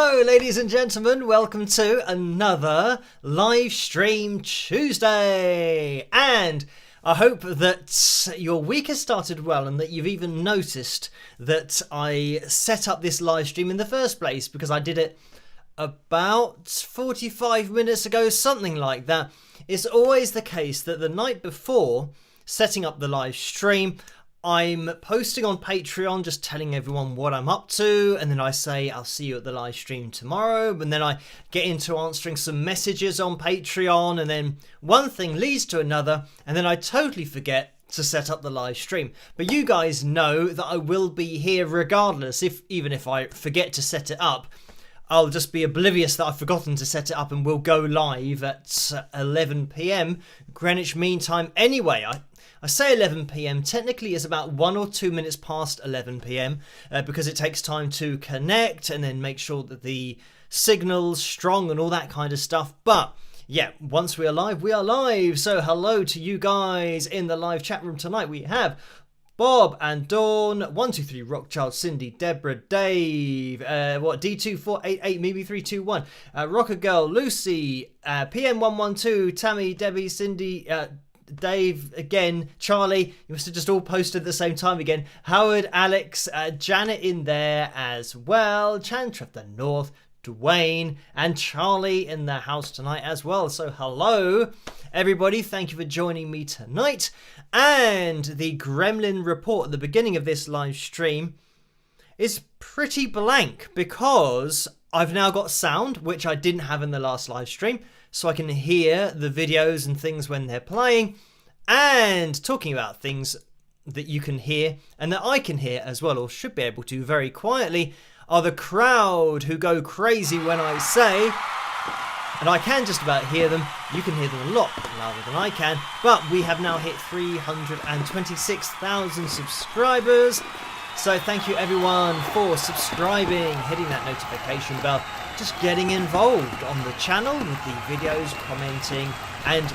Hello ladies and gentlemen, welcome to another live stream Tuesday, and I hope that your week has started well and that you've even noticed that I set up this live stream in the first place, because I did it about 45 minutes ago, something like that. It's always the case that the night before setting up the live stream, I'm posting on Patreon, just telling everyone what I'm up to, and then I say I'll see you at the live stream tomorrow, and then I get into answering some messages on Patreon, and then one thing leads to another, and then I totally forget to set up the live stream. But you guys know that I will be here regardless. Even if I forget to set it up, I'll just be oblivious that I've forgotten to set it up, and we'll go live at 11 PM Greenwich Mean Time anyway. I say 11 PM, technically it's about 1 or 2 minutes past 11 PM because it takes time to connect and then make sure that the signal's strong and all that kind of stuff. But yeah, once we are live, we are live. So hello to you guys in the live chat room tonight. We have Bob and Dawn, 123 Rockchild, Cindy, Deborah, Dave, D2488, maybe 321, Rocker Girl, Lucy, PM112, Tammy, Debbie, Cindy, Dave again, Charlie, you must have just all posted at the same time again, Howard, Alex, Janet in there as well, Chantra of the North, Dwayne, and Charlie in the house tonight as well. So hello everybody, thank you for joining me tonight. And the Gremlin report at the beginning of this live stream is pretty blank because I've now got sound, which I didn't have in the last live stream, so I can hear the videos and things when they're playing. And talking about things that you can hear and that I can hear as well, or should be able to very quietly, are the crowd who go crazy when I say, and I can just about hear them. You can hear them a lot louder than I can, but we have now hit 326,000 subscribers. So thank you everyone for subscribing, hitting that notification bell, just getting involved on the channel with the videos, commenting, and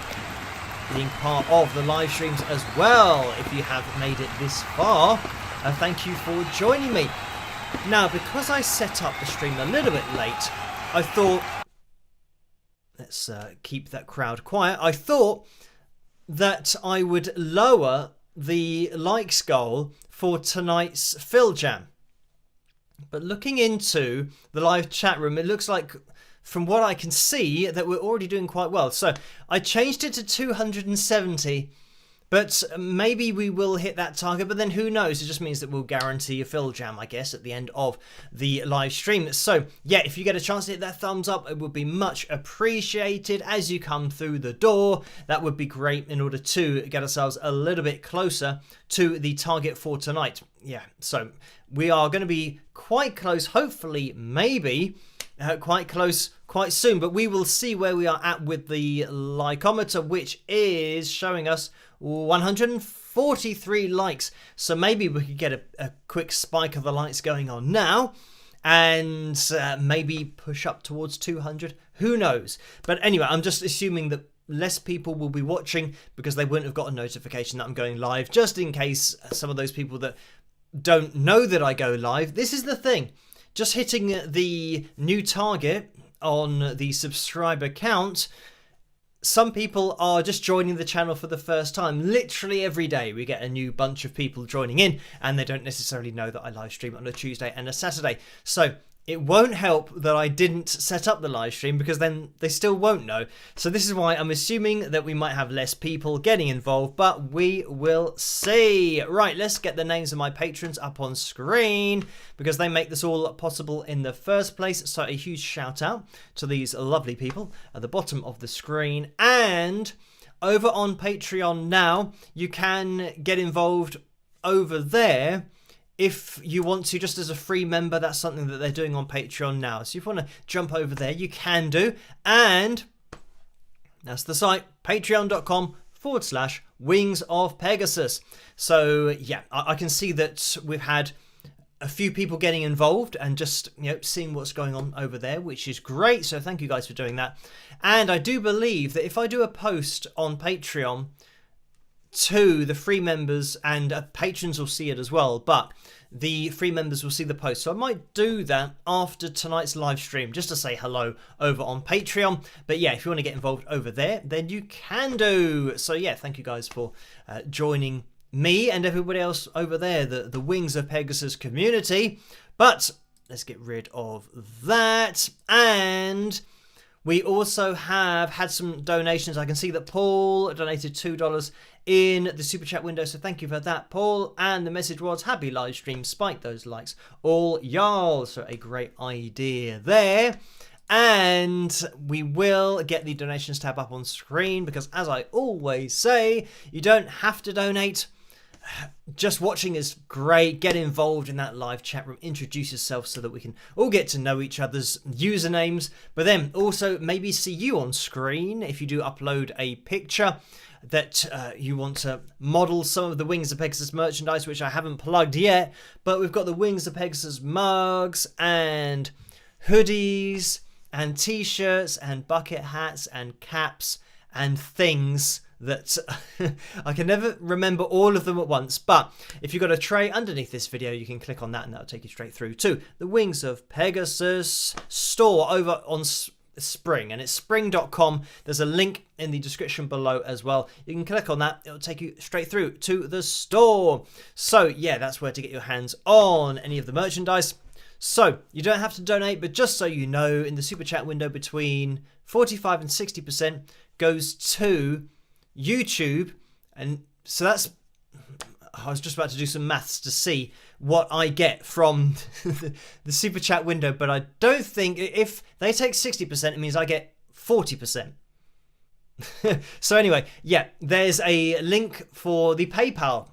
being part of the live streams as well. If you have made it this far, thank you for joining me. Now, because I set up the stream a little bit late, I thought, let's keep that crowd quiet. I thought that I would lower the likes goal for tonight's Phil Jam. But looking into the live chat room, it looks like, from what I can see, that we're already doing quite well. So I changed it to 270, but maybe we will hit that target, but then who knows? It just means that we'll guarantee a Phil Jam, I guess, at the end of the live stream. So yeah, if you get a chance to hit that thumbs up, it would be much appreciated as you come through the door. That would be great in order to get ourselves a little bit closer to the target for tonight. Yeah, so we are going to be quite close, hopefully, maybe quite close quite soon, but we will see where we are at with the likeometer, which is showing us 143 likes. So maybe we could get a quick spike of the likes going on now and maybe push up towards 200. Who knows? But anyway, I'm just assuming that less people will be watching because they wouldn't have got a notification that I'm going live, just in case some of those people that don't know that I go live. This is the thing. Just hitting the new target on the subscriber count, some people are just joining the channel for the first time. Literally every day we get a new bunch of people joining in, and they don't necessarily know that I live stream on a Tuesday and a Saturday. So it won't help that I didn't set up the live stream, because then they still won't know. So this is why I'm assuming that we might have less people getting involved, but we will see. Right, let's get the names of my patrons up on screen, because they make this all possible in the first place. So a huge shout out to these lovely people at the bottom of the screen. And over on Patreon now, you can get involved over there if you want to, just as a free member. That's something that they're doing on Patreon now. So if you want to jump over there, you can do. And that's the site, patreon.com/Wings of Pegasus. So yeah, I can see that we've had a few people getting involved and just, seeing what's going on over there, which is great. So thank you guys for doing that. And I do believe that if I do a post on Patreon to the free members, and patrons will see it as well, but the free members will see the post. So I might do that after tonight's live stream, just to say hello over on Patreon. But yeah, if you want to get involved over there, then you can do. So yeah, thank you guys for joining me and everybody else over there, the Wings of Pegasus community. But let's get rid of that. And we also have had some donations. I can see that Paul donated $2 in the super chat window, so thank you for that, Paul. And the message was, happy live stream, spike those likes, all y'all. So a great idea there. And we will get the donations tab up on screen, because as I always say, you don't have to donate. Just watching is great. Get involved in that live chat room, introduce yourself so that we can all get to know each other's usernames, but then also maybe see you on screen if you do upload a picture that you want to model some of the Wings of Pegasus merchandise, which I haven't plugged yet, but we've got the Wings of Pegasus mugs and hoodies and t-shirts and bucket hats and caps and things that I can never remember all of them at once. But if you've got a tray underneath this video, you can click on that and that'll take you straight through to the Wings of Pegasus store over on Spring, and it's spring.com. There's a link in the description below as well. You can click on that, it'll take you straight through to the store. So yeah, that's where to get your hands on any of the merchandise. So you don't have to donate, but just so you know, in the super chat window, between 45 and 60% goes to YouTube, and so that's, I was just about to do some maths to see what I get from the super chat window, but I don't think, if they take 60%, it means I get 40%. So anyway, yeah, there's a link for the PayPal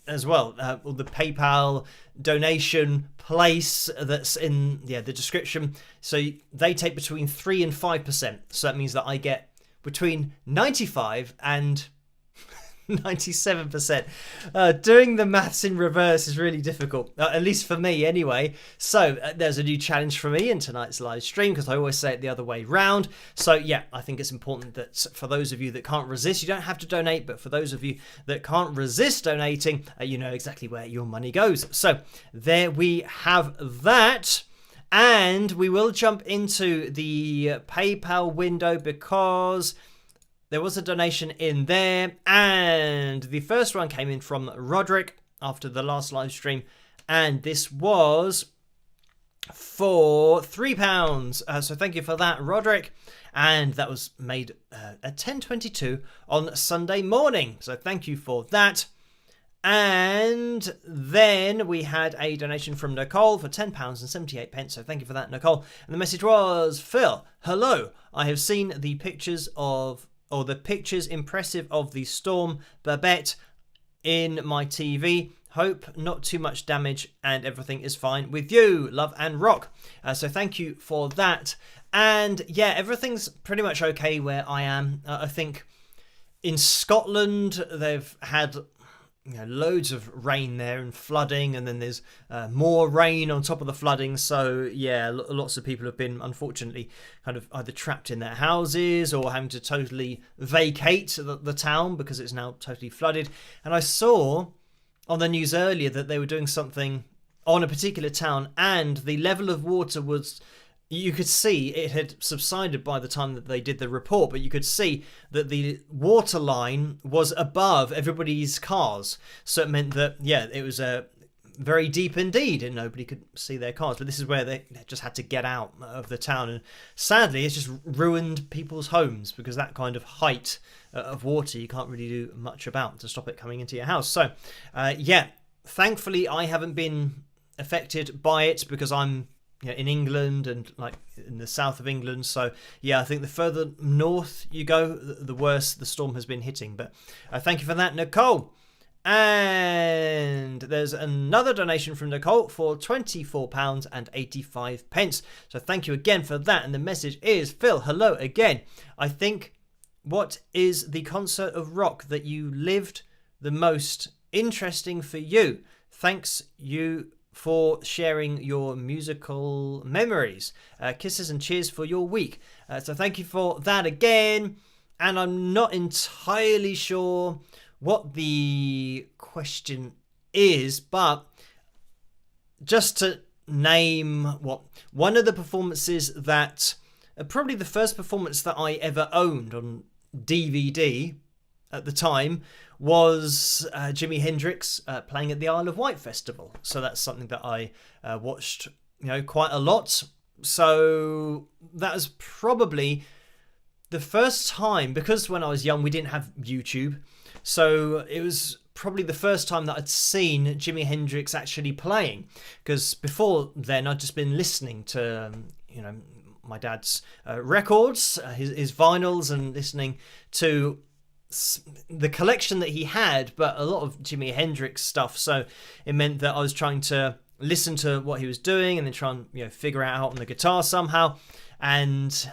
as well, or the PayPal donation place that's in the description. So they take between 3 and 5%. So that means that I get between 95 and 97%. Doing the maths in reverse is really difficult, at least for me anyway. So there's a new challenge for me in tonight's live stream, because I always say it the other way round. So yeah, I think it's important that for those of you that can't resist, you don't have to donate, but for those of you that can't resist donating, you know exactly where your money goes. So there we have that. And we will jump into the PayPal window, because there was a donation in there, and the first one came in from Roderick after the last live stream, and this was for £3. So thank you for that, Roderick. And that was made at 10:22 on Sunday morning. So thank you for that. And then we had a donation from Nicole for £10.78. So thank you for that, Nicole. And the message was, Phil, hello. I have seen the pictures impressive of the Storm Babette in my TV. Hope not too much damage and everything is fine with you. Love and rock. So thank you for that. And yeah, everything's pretty much okay where I am. I think in Scotland they've had loads of rain there and flooding, and then there's more rain on top of the flooding. So yeah, lots of people have been unfortunately kind of either trapped in their houses or having to totally vacate the town because it's now totally flooded. And I saw on the news earlier that they were doing something on a particular town, and the level of water was, you could see it had subsided by the time that they did the report, but you could see that the water line was above everybody's cars. So it meant that, yeah, it was very deep indeed, and nobody could see their cars. But this is where they just had to get out of the town. And sadly, it's just ruined people's homes, because that kind of height of water, you can't really do much about to stop it coming into your house. So, yeah, thankfully, I haven't been affected by it, because I'm in England and like in the south of England. So yeah, I think the further north you go, the worse the storm has been hitting. But thank you for that, Nicole. And there's another donation from Nicole for £24.85. So thank you again for that. And the message is, Phil, hello again. I think, what is the concert of rock that you lived the most interesting for you? Thanks you for sharing your musical memories. Kisses and cheers for your week. So thank you for that again. And I'm not entirely sure what the question is, but just to name one of the performances that probably the first performance that I ever owned on DVD at the time was Jimi Hendrix playing at the Isle of Wight festival. So that's something that I watched, quite a lot. So that was probably the first time, because when I was young we didn't have YouTube, so it was probably the first time that I'd seen Jimi Hendrix actually playing, because before then I'd just been listening to my dad's records, his vinyls, and listening to the collection that he had, but a lot of Jimi Hendrix stuff. So it meant that I was trying to listen to what he was doing and then try and figure it out on the guitar somehow, and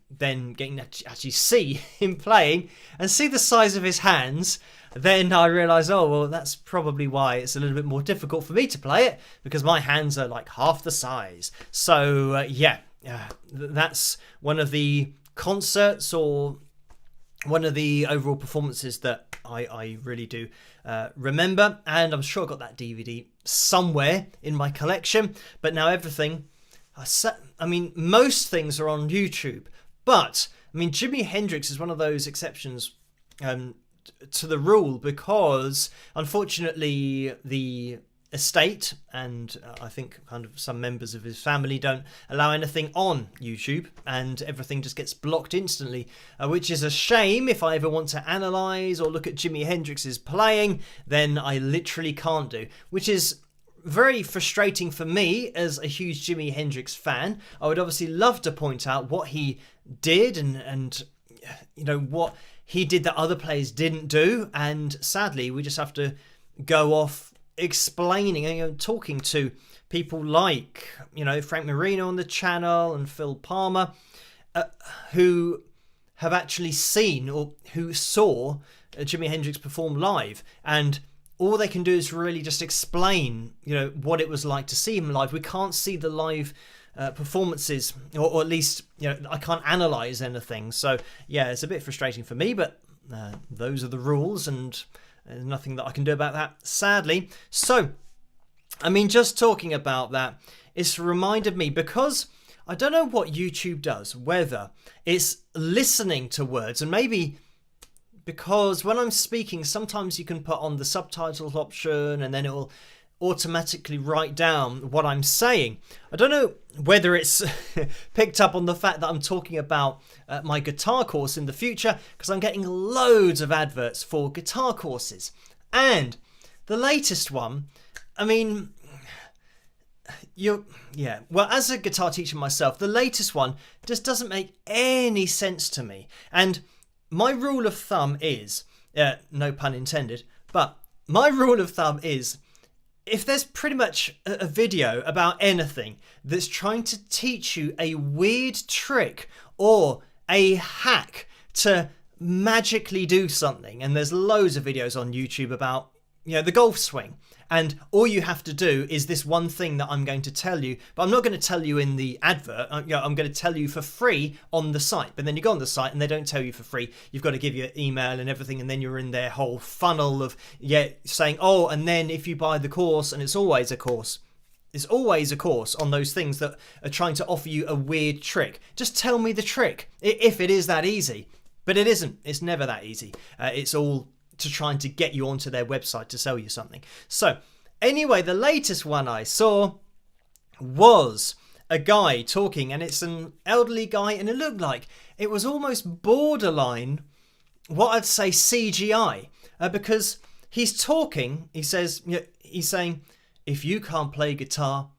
then getting to actually see him playing and see the size of his hands. Then I realised, that's probably why it's a little bit more difficult for me to play it, because my hands are like half the size. So that's one of the concerts, or one of the overall performances that I really do remember. And I'm sure I got that DVD somewhere in my collection. But now everything, most things are on YouTube. But Jimi Hendrix is one of those exceptions to the rule, because unfortunately the estate and I think kind of some members of his family don't allow anything on YouTube, and everything just gets blocked instantly, which is a shame. If I ever want to analyse or look at Jimi Hendrix's playing, then I literally can't do, which is very frustrating for me as a huge Jimi Hendrix fan. I would obviously love to point out what he did and what he did that other players didn't do, and sadly we just have to go off explaining and talking to people like Frank Marino on the channel and Phil Palmer, who have actually seen or who saw Jimi Hendrix perform live, and all they can do is really just explain what it was like to see him live. We can't see the live performances, or at least I can't analyze anything. So it's a bit frustrating for me, but those are the rules, and there's nothing that I can do about that, sadly. So just talking about that, it's reminded me, because I don't know what YouTube does, whether it's listening to words, and maybe because when I'm speaking sometimes you can put on the subtitles option and then it will automatically write down what I'm saying. I don't know whether it's picked up on the fact that I'm talking about my guitar course in the future, because I'm getting loads of adverts for guitar courses. And the latest one, as a guitar teacher myself, the latest one just doesn't make any sense to me. And my rule of thumb is, no pun intended, but my rule of thumb is, if there's pretty much a video about anything that's trying to teach you a weird trick or a hack to magically do something, and there's loads of videos on YouTube about the golf swing, and all you have to do is this one thing that I'm going to tell you, but I'm not going to tell you in the advert. I'm going to tell you for free on the site, but then you go on the site and they don't tell you for free. You've got to give your email and everything, and then you're in their whole funnel of saying, and then if you buy the course, and it's always a course. It's always a course on those things that are trying to offer you a weird trick. Just tell me the trick, if it is that easy. But it isn't. It's never that easy. It's all to trying to get you onto their website to sell you something. So anyway, the latest one I saw was a guy talking, and it's an elderly guy, and it looked like it was almost borderline what I'd say CGI, because he's talking. He's saying, if you can't play guitar,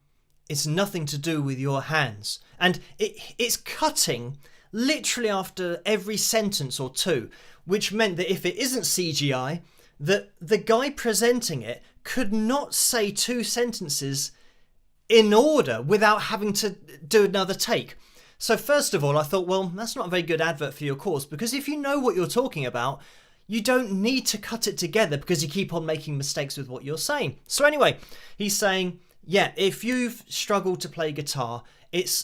it's nothing to do with your hands, and it's cutting literally after every sentence or two, which meant that if it isn't CGI, that the guy presenting it could not say two sentences in order without having to do another take. So first of all, I thought, well, that's not a very good advert for your course, because if you know what you're talking about, you don't need to cut it together, because you keep on making mistakes with what you're saying. So anyway, he's saying, yeah, if you've struggled to play guitar,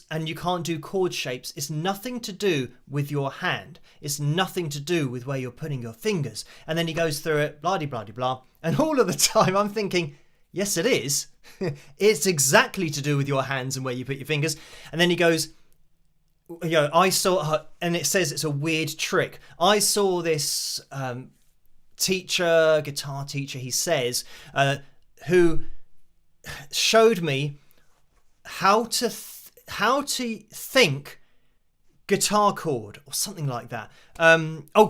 and you can't do chord shapes, it's nothing to do with your hand. It's nothing to do with where you're putting your fingers. And then he goes through it, blah, blah, blah, blah. And all of the time I'm thinking, yes, it is. It's exactly to do with your hands and where you put your fingers. And then he goes, I saw her, and it says it's a weird trick. I saw this guitar teacher, he says, who showed me how to think guitar chord or something like that.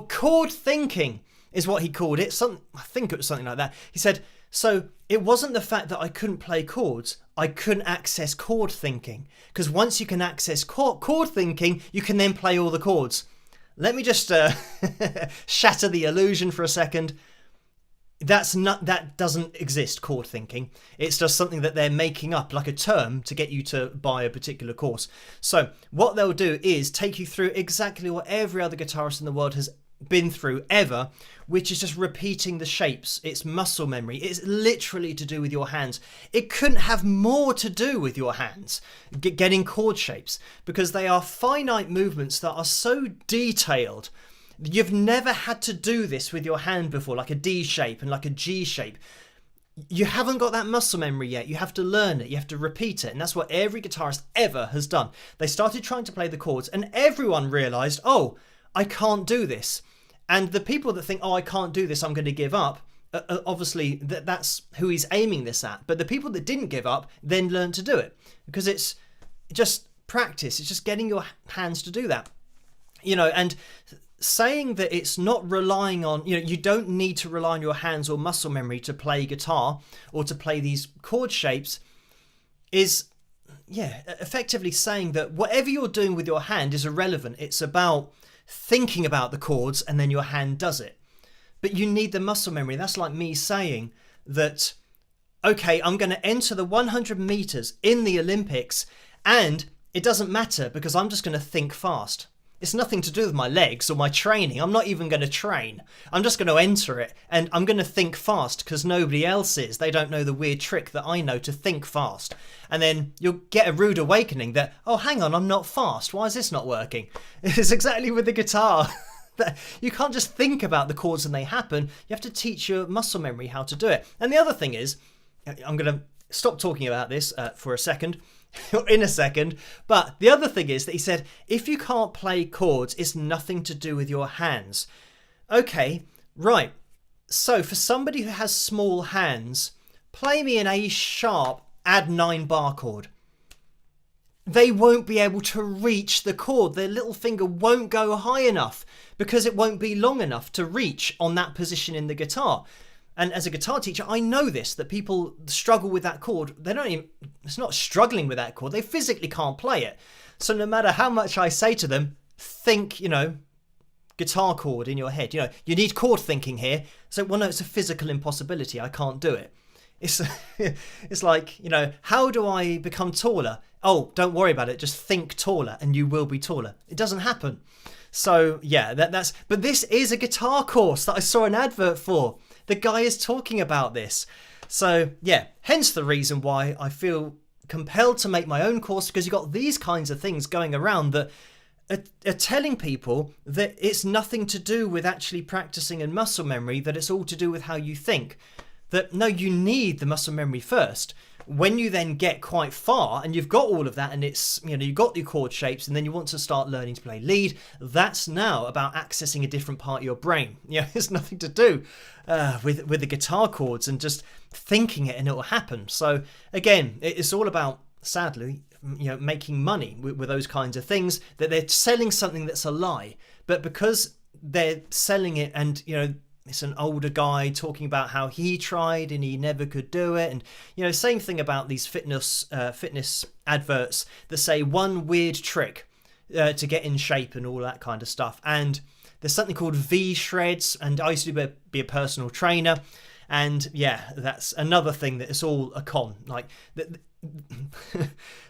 Chord thinking is what he called it. I think it was something like that. He said, so it wasn't the fact that I couldn't play chords, I couldn't access chord thinking. Because once you can access chord thinking, you can then play all the chords. Let me just shatter the illusion for a second. That doesn't exist, chord thinking. It's just something that they're making up, like a term, to get you to buy a particular course. So what they'll do is take you through exactly what every other guitarist in the world has been through ever, which is just repeating the shapes. It's muscle memory. It's literally to do with your hands. It couldn't have more to do with your hands, getting chord shapes, because they are finite movements that are so detailed. You've never had to do this with your hand before, like a D shape and like a G shape. You haven't got that muscle memory yet. You have to learn it. You have to repeat it. And that's what every guitarist ever has done. They started trying to play the chords and everyone realised, oh, I can't do this. And the people that think, oh, I can't do this, I'm going to give up, obviously that's who he's aiming this at. But the people that didn't give up then learned to do it, because it's just practice. It's just getting your hands to do that. And saying that it's not relying on, you don't need to rely on your hands or muscle memory to play guitar or to play these chord shapes is, effectively saying that whatever you're doing with your hand is irrelevant. It's about thinking about the chords and then your hand does it. But you need the muscle memory. That's like me saying that, okay, I'm going to enter the 100 meters in the Olympics and it doesn't matter because I'm just going to think fast. It's nothing to do with my legs or my training. I'm not even going to train. I'm just going to enter it and I'm going to think fast because nobody else is. They don't know the weird trick that I know to think fast. And then you'll get a rude awakening that, oh, hang on, I'm not fast. Why is this not working? It's exactly with the guitar. You can't just think about the chords and they happen. You have to teach your muscle memory how to do it. And the other thing is, I'm going to stop talking about this for a second. In a second. But the other thing is that he said, if you can't play chords, it's nothing to do with your hands. Okay, right. So for somebody who has small hands, play me an A sharp add 9 bar chord. They won't be able to reach the chord. Their little finger won't go high enough because it won't be long enough to reach on that position in the guitar. And as a guitar teacher, I know this, that people struggle with that chord. It's not struggling with that chord. They physically can't play it. So no matter how much I say to them, think, guitar chord in your head. You need chord thinking here. So, well, no, it's a physical impossibility. I can't do it. It's like, how do I become taller? Oh, don't worry about it. Just think taller and you will be taller. It doesn't happen. So, yeah, but this is a guitar course that I saw an advert for. The guy is talking about this. So, yeah, hence the reason why I feel compelled to make my own course, because you've got these kinds of things going around that are telling people that it's nothing to do with actually practicing and muscle memory, that it's all to do with how you think. That, no, you need the muscle memory first. When you then get quite far and you've got all of that and it's, you've got your chord shapes and then you want to start learning to play lead, that's now about accessing a different part of your brain. It's nothing to do with the guitar chords and just thinking it and it will happen. So again, it's all about, sadly, making money with those kinds of things, that they're selling something that's a lie. But because they're selling it and, it's an older guy talking about how he tried and he never could do it. And, same thing about these fitness adverts that say one weird trick to get in shape and all that kind of stuff. And there's something called V shreds. And I used to be a personal trainer. And yeah, that's another thing that is all a con. Like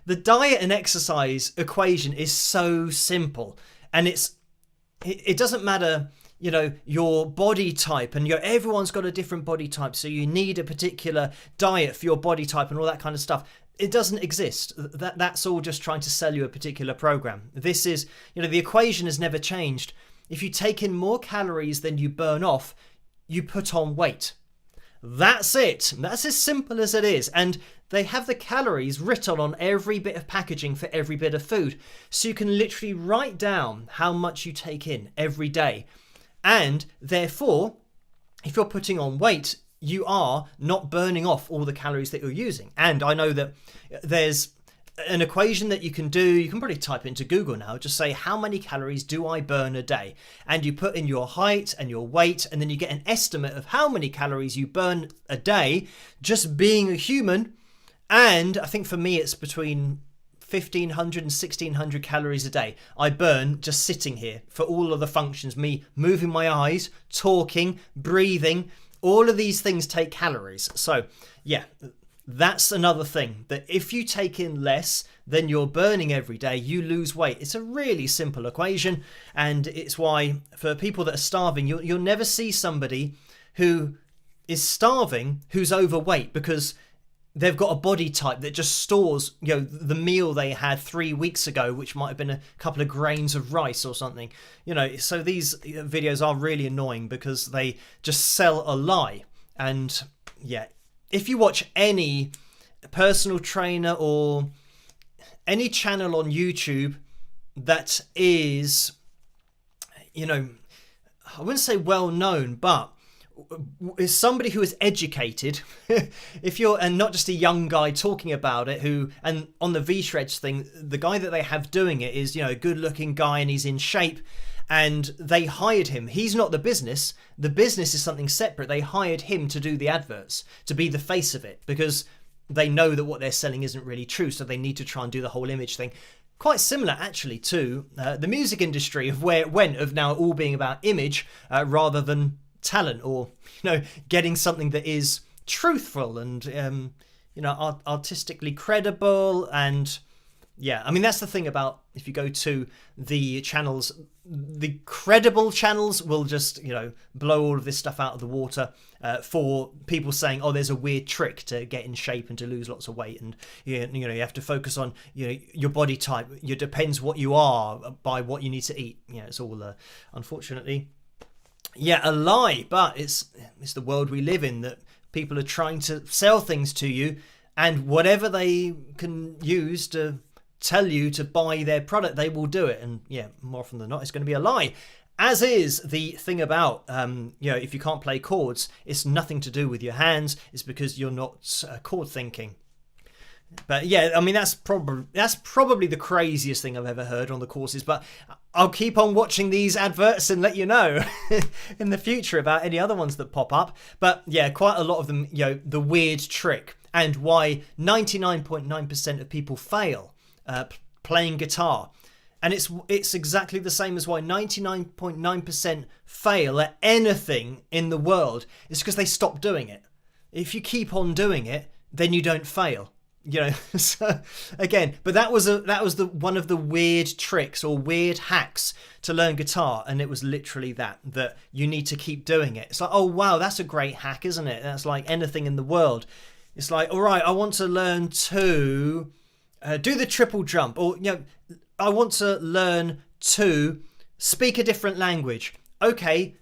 the diet and exercise equation is so simple. And it doesn't matter. your body type, and everyone's got a different body type, so you need a particular diet for your body type and all that kind of stuff. It doesn't exist. That's all just trying to sell you a particular program. This is, the equation has never changed. If you take in more calories than you burn off, you put on weight. That's it. That's as simple as it is. And they have the calories written on every bit of packaging for every bit of food. So you can literally write down how much you take in every day. And therefore, if you're putting on weight, you are not burning off all the calories that you're using. And I know that there's an equation that you can do. You can probably type into Google now, just say, how many calories do I burn a day? And you put in your height and your weight, and then you get an estimate of how many calories you burn a day just being a human. And I think for me, it's between 1,500 and 1,600 calories a day I burn just sitting here for all of the functions, me moving my eyes, talking, breathing. All of these things take calories. So yeah, that's another thing, that if you take in less than you're burning every day, you lose weight. It's a really simple equation, and it's why for people that are starving, you'll never see somebody who is starving who's overweight, because they've got a body type that just stores, the meal they had 3 weeks ago, which might have been a couple of grains of rice or something. So these videos are really annoying because they just sell a lie. And yeah, if you watch any personal trainer or any channel on YouTube that is, I wouldn't say well known, but is somebody who is educated, and not just a young guy talking about it, and on the V-Shreds thing, the guy that they have doing it is, a good looking guy and he's in shape, and they hired him. He's not the business is something separate. They hired him to do the adverts, to be the face of it, because they know that what they're selling isn't really true, so they need to try and do the whole image thing. Quite similar actually to the music industry, of where it went, of now all being about image rather than talent, or getting something that is truthful and artistically credible. And yeah, I mean, that's the thing about, if you go to the channels, the credible channels will just blow all of this stuff out of the water for people saying, oh, there's a weird trick to get in shape and to lose lots of weight, and you have to focus on your body type. It depends what you are by what you need to eat. It's all unfortunately a lie, but it's the world we live in, that people are trying to sell things to you, and whatever they can use to tell you to buy their product, they will do it. And more often than not, it's going to be a lie. As is the thing about if you can't play chords, it's nothing to do with your hands, it's because you're not chord thinking. But yeah, I mean, that's probably the craziest thing I've ever heard on the courses. But I'll keep on watching these adverts and let you know in the future about any other ones that pop up. But yeah, quite a lot of them, the weird trick, and why 99.9% of people fail playing guitar. And it's exactly the same as why 99.9% fail at anything in the world. It's because they stop doing it. If you keep on doing it, then you don't fail. So again, but that was one of the weird tricks or weird hacks to learn guitar, and it was literally that you need to keep doing it. It's like, oh wow, that's a great hack, isn't it? That's like anything in the world. It's like, all right, I want to learn to do the triple jump, or I want to learn to speak a different language. Okay,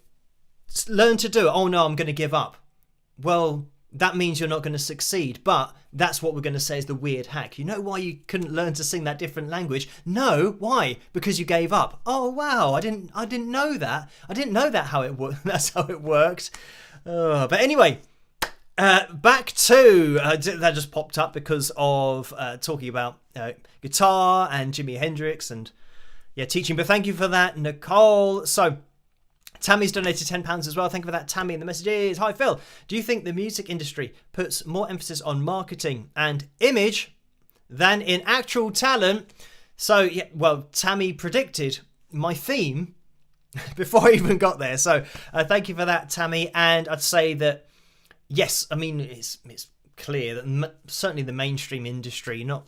learn to do it. Oh no, I'm going to give up. Well, that means you're not going to succeed, but that's what we're going to say is the weird hack. You know why you couldn't learn to sing that different language? No, why? Because you gave up. Oh wow, I didn't know that. I didn't know that how it worked. That's how it worked. But anyway, back to that just popped up because of talking about guitar and Jimi Hendrix and teaching. But thank you for that, Nicole. So Tammy's donated £10 as well. Thank you for that, Tammy. And the message is, hi Phil, do you think the music industry puts more emphasis on marketing and image than in actual talent? So Tammy predicted my theme before I even got there. So thank you for that, Tammy. And I'd say that yes, I mean, it's clear that certainly the mainstream industry, not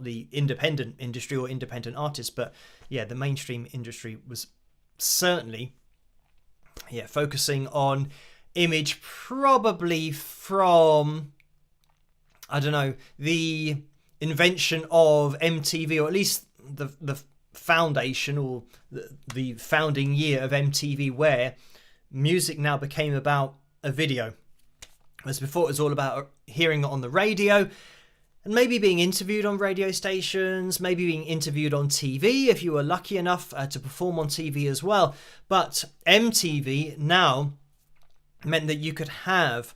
the independent industry or independent artists, but the mainstream industry was certainly focusing on image probably from, I don't know, the invention of MTV, or at least the foundation or the founding year of MTV, where music now became about a video. Whereas before it was all about hearing it on the radio and maybe being interviewed on radio stations, maybe being interviewed on TV if you were lucky enough to perform on TV as well. But MTV now meant that you could have,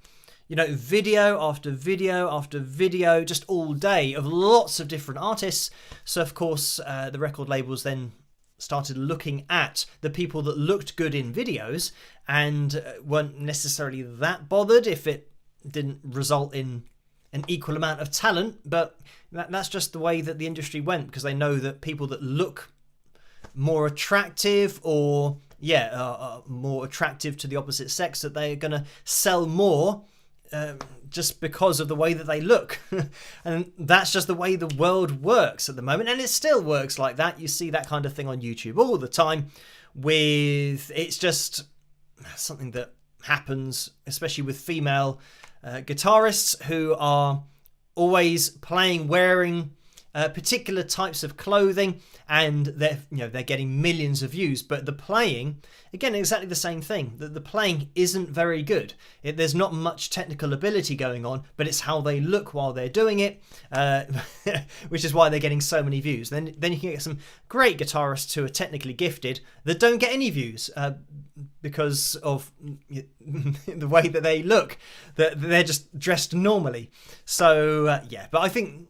video after video after video just all day of lots of different artists. So of course the record labels then started looking at the people that looked good in videos and weren't necessarily that bothered if it didn't result in an equal amount of talent. But that's just the way that the industry went, because they know that people that look more attractive or more attractive to the opposite sex, that they're going to sell more just because of the way that they look. And that's just the way the world works at the moment, and it still works like that. You see that kind of thing on YouTube all the time, it's just something that happens, especially with female guitarists who are always wearing particular types of clothing, and they're getting millions of views. But the playing, again, exactly the same thing. The playing isn't very good. There's not much technical ability going on, but it's how they look while they're doing it, which is why they're getting so many views. Then you can get some great guitarists who are technically gifted that don't get any views because of the way that they look. That they're just dressed normally. So but I think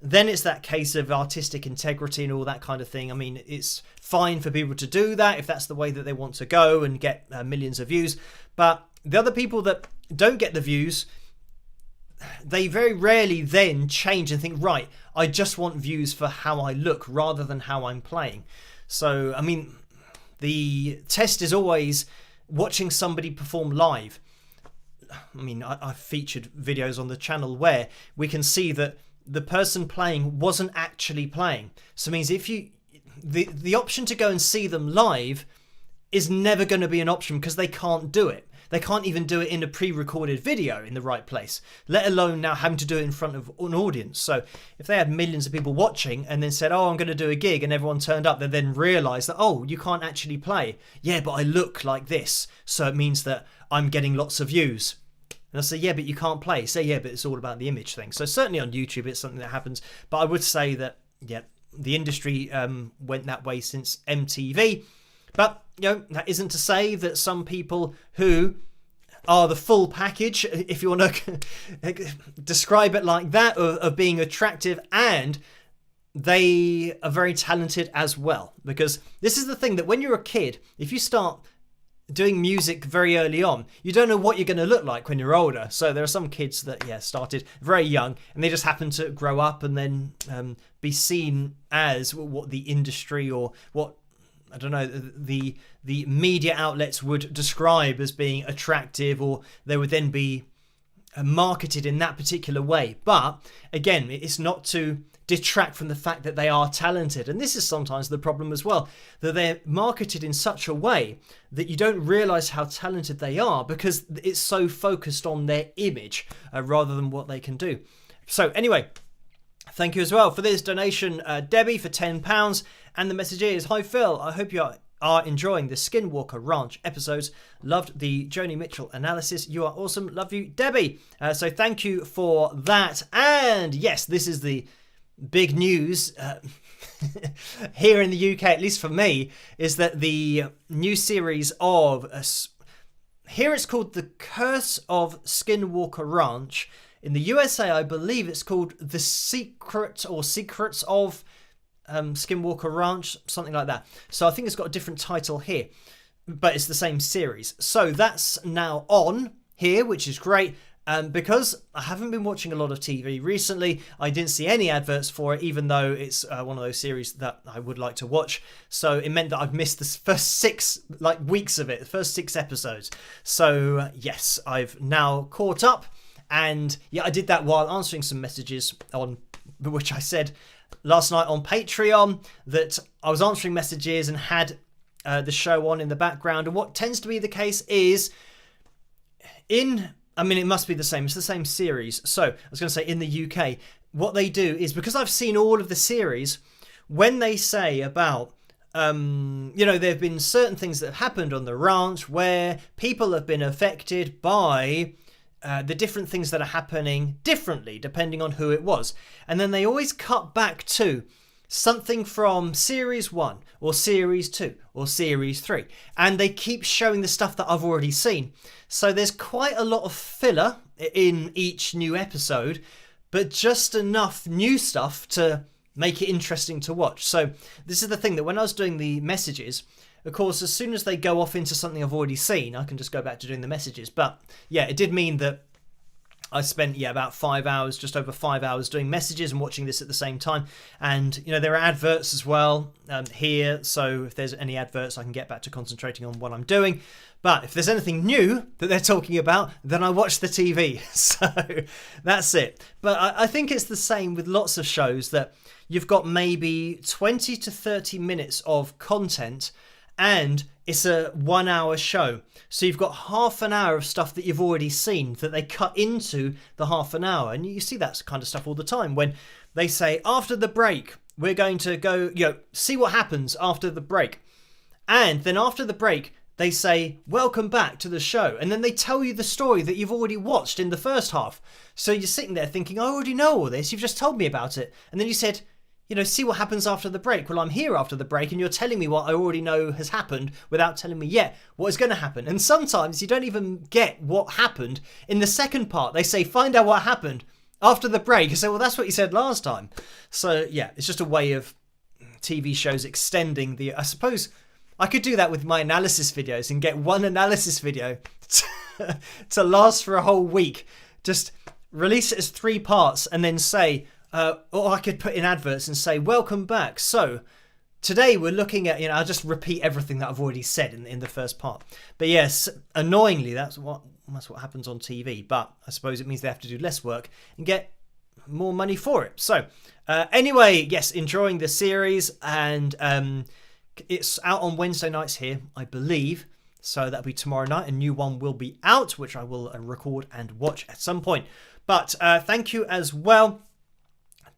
then it's that case of artistic integrity and all that kind of thing. I mean, it's fine for people to do that if that's the way that they want to go and get millions of views. But the other people that don't get the views, they very rarely then change and think, right, I just want views for how I look rather than how I'm playing. So, I mean, the test is always watching somebody perform live. I mean, I've featured videos on the channel where we can see that the person playing wasn't actually playing. So it means if the option to go and see them live is never going to be an option, because they can't do it. They can't even do it in a pre-recorded video in the right place, let alone now having to do it in front of an audience. So if they had millions of people watching and then said, oh, I'm going to do a gig, and everyone turned up, they then realised that, oh, you can't actually play. Yeah, but I look like this, so it means that I'm getting lots of views. And I say, yeah, but you can't play. Say, yeah, but it's all about the image thing. So certainly on YouTube, it's something that happens. But I would say that, the industry went that way since MTV. But, that isn't to say that some people who are the full package, if you want to describe it like that, of being attractive, and they are very talented as well. Because this is the thing, that when you're a kid, if you start doing music very early on, you don't know what you're going to look like when you're older. So there are some kids that started very young, and they just happen to grow up and then be seen as what the industry, or what, I don't know, the media outlets would describe as being attractive, or they would then be marketed in that particular way. But again, it's not to detract from the fact that they are talented. And this is sometimes the problem as well, that they're marketed in such a way that you don't realise how talented they are, because it's so focused on their image rather than what they can do. So anyway, thank you as well for this donation, Debbie, for £10. And the message is, hi Phil, I hope you are enjoying the Skinwalker Ranch episodes. Loved the Joni Mitchell analysis. You are awesome. Love you, Debbie. So thank you for that. And yes, this is the big news here in the UK, at least for me, is that the new series of here it's called The Curse of Skinwalker Ranch. In the USA, I believe it's called The Secrets of Skinwalker Ranch, something like that. So I think it's got a different title here, but it's the same series. So that's now on here, which is great. Because I haven't been watching a lot of TV recently, I didn't see any adverts for it, even though it's one of those series that I would like to watch. So it meant that I've missed the first 6 weeks of it, the first 6 episodes. So yes, I've now caught up. And yeah, I did that while answering some messages on which I said last night on Patreon that I was answering messages and had the show on in the background. And what tends to be the case is it must be the same. It's the same series. So I was going to say in the UK, what they do is, because I've seen all of the series, when they say about, there have been certain things that have happened on the ranch where people have been affected by the different things that are happening differently depending on who it was. And then they always cut back to something from series 1 or series 2 or series 3, and they keep showing the stuff that I've already seen. So there's quite a lot of filler in each new episode, but just enough new stuff to make it interesting to watch. So this is the thing, that when I was doing the messages, of course, as soon as they go off into something I've already seen, I can just go back to doing the messages. But yeah, it did mean that I spent about 5 hours, just over 5 hours, doing messages and watching this at the same time. And there are adverts as well here, so if there's any adverts, I can get back to concentrating on what I'm doing. But if there's anything new that they're talking about, then I watch the TV. So that's it. But I think it's the same with lots of shows, that you've got maybe 20 to 30 minutes of content, and it's a 1 hour show. So you've got half an hour of stuff that you've already seen that they cut into the half an hour. And you see that kind of stuff all the time when they say, after the break, we're going to go, see what happens after the break. And then after the break, they say, welcome back to the show. And then they tell you the story that you've already watched in the first half. So you're sitting there thinking, I already know all this. You've just told me about it. And then you said, see what happens after the break. Well, I'm here after the break and you're telling me what I already know has happened without telling me yet what is going to happen. And sometimes you don't even get what happened in the second part. They say, find out what happened after the break. You say, well, that's what you said last time. So yeah, it's just a way of TV shows extending I suppose I could do that with my analysis videos and get one analysis video to last for a whole week. Just release it as 3 parts and then say, or I could put in adverts and say, welcome back. So today we're looking at, I'll just repeat everything that I've already said in the first part. But yes, annoyingly, that's what happens on TV. But I suppose it means they have to do less work and get more money for it. So anyway, yes, enjoying the series, and it's out on Wednesday nights here, I believe. So that'll be tomorrow night. A new one will be out, which I will record and watch at some point. But thank you as well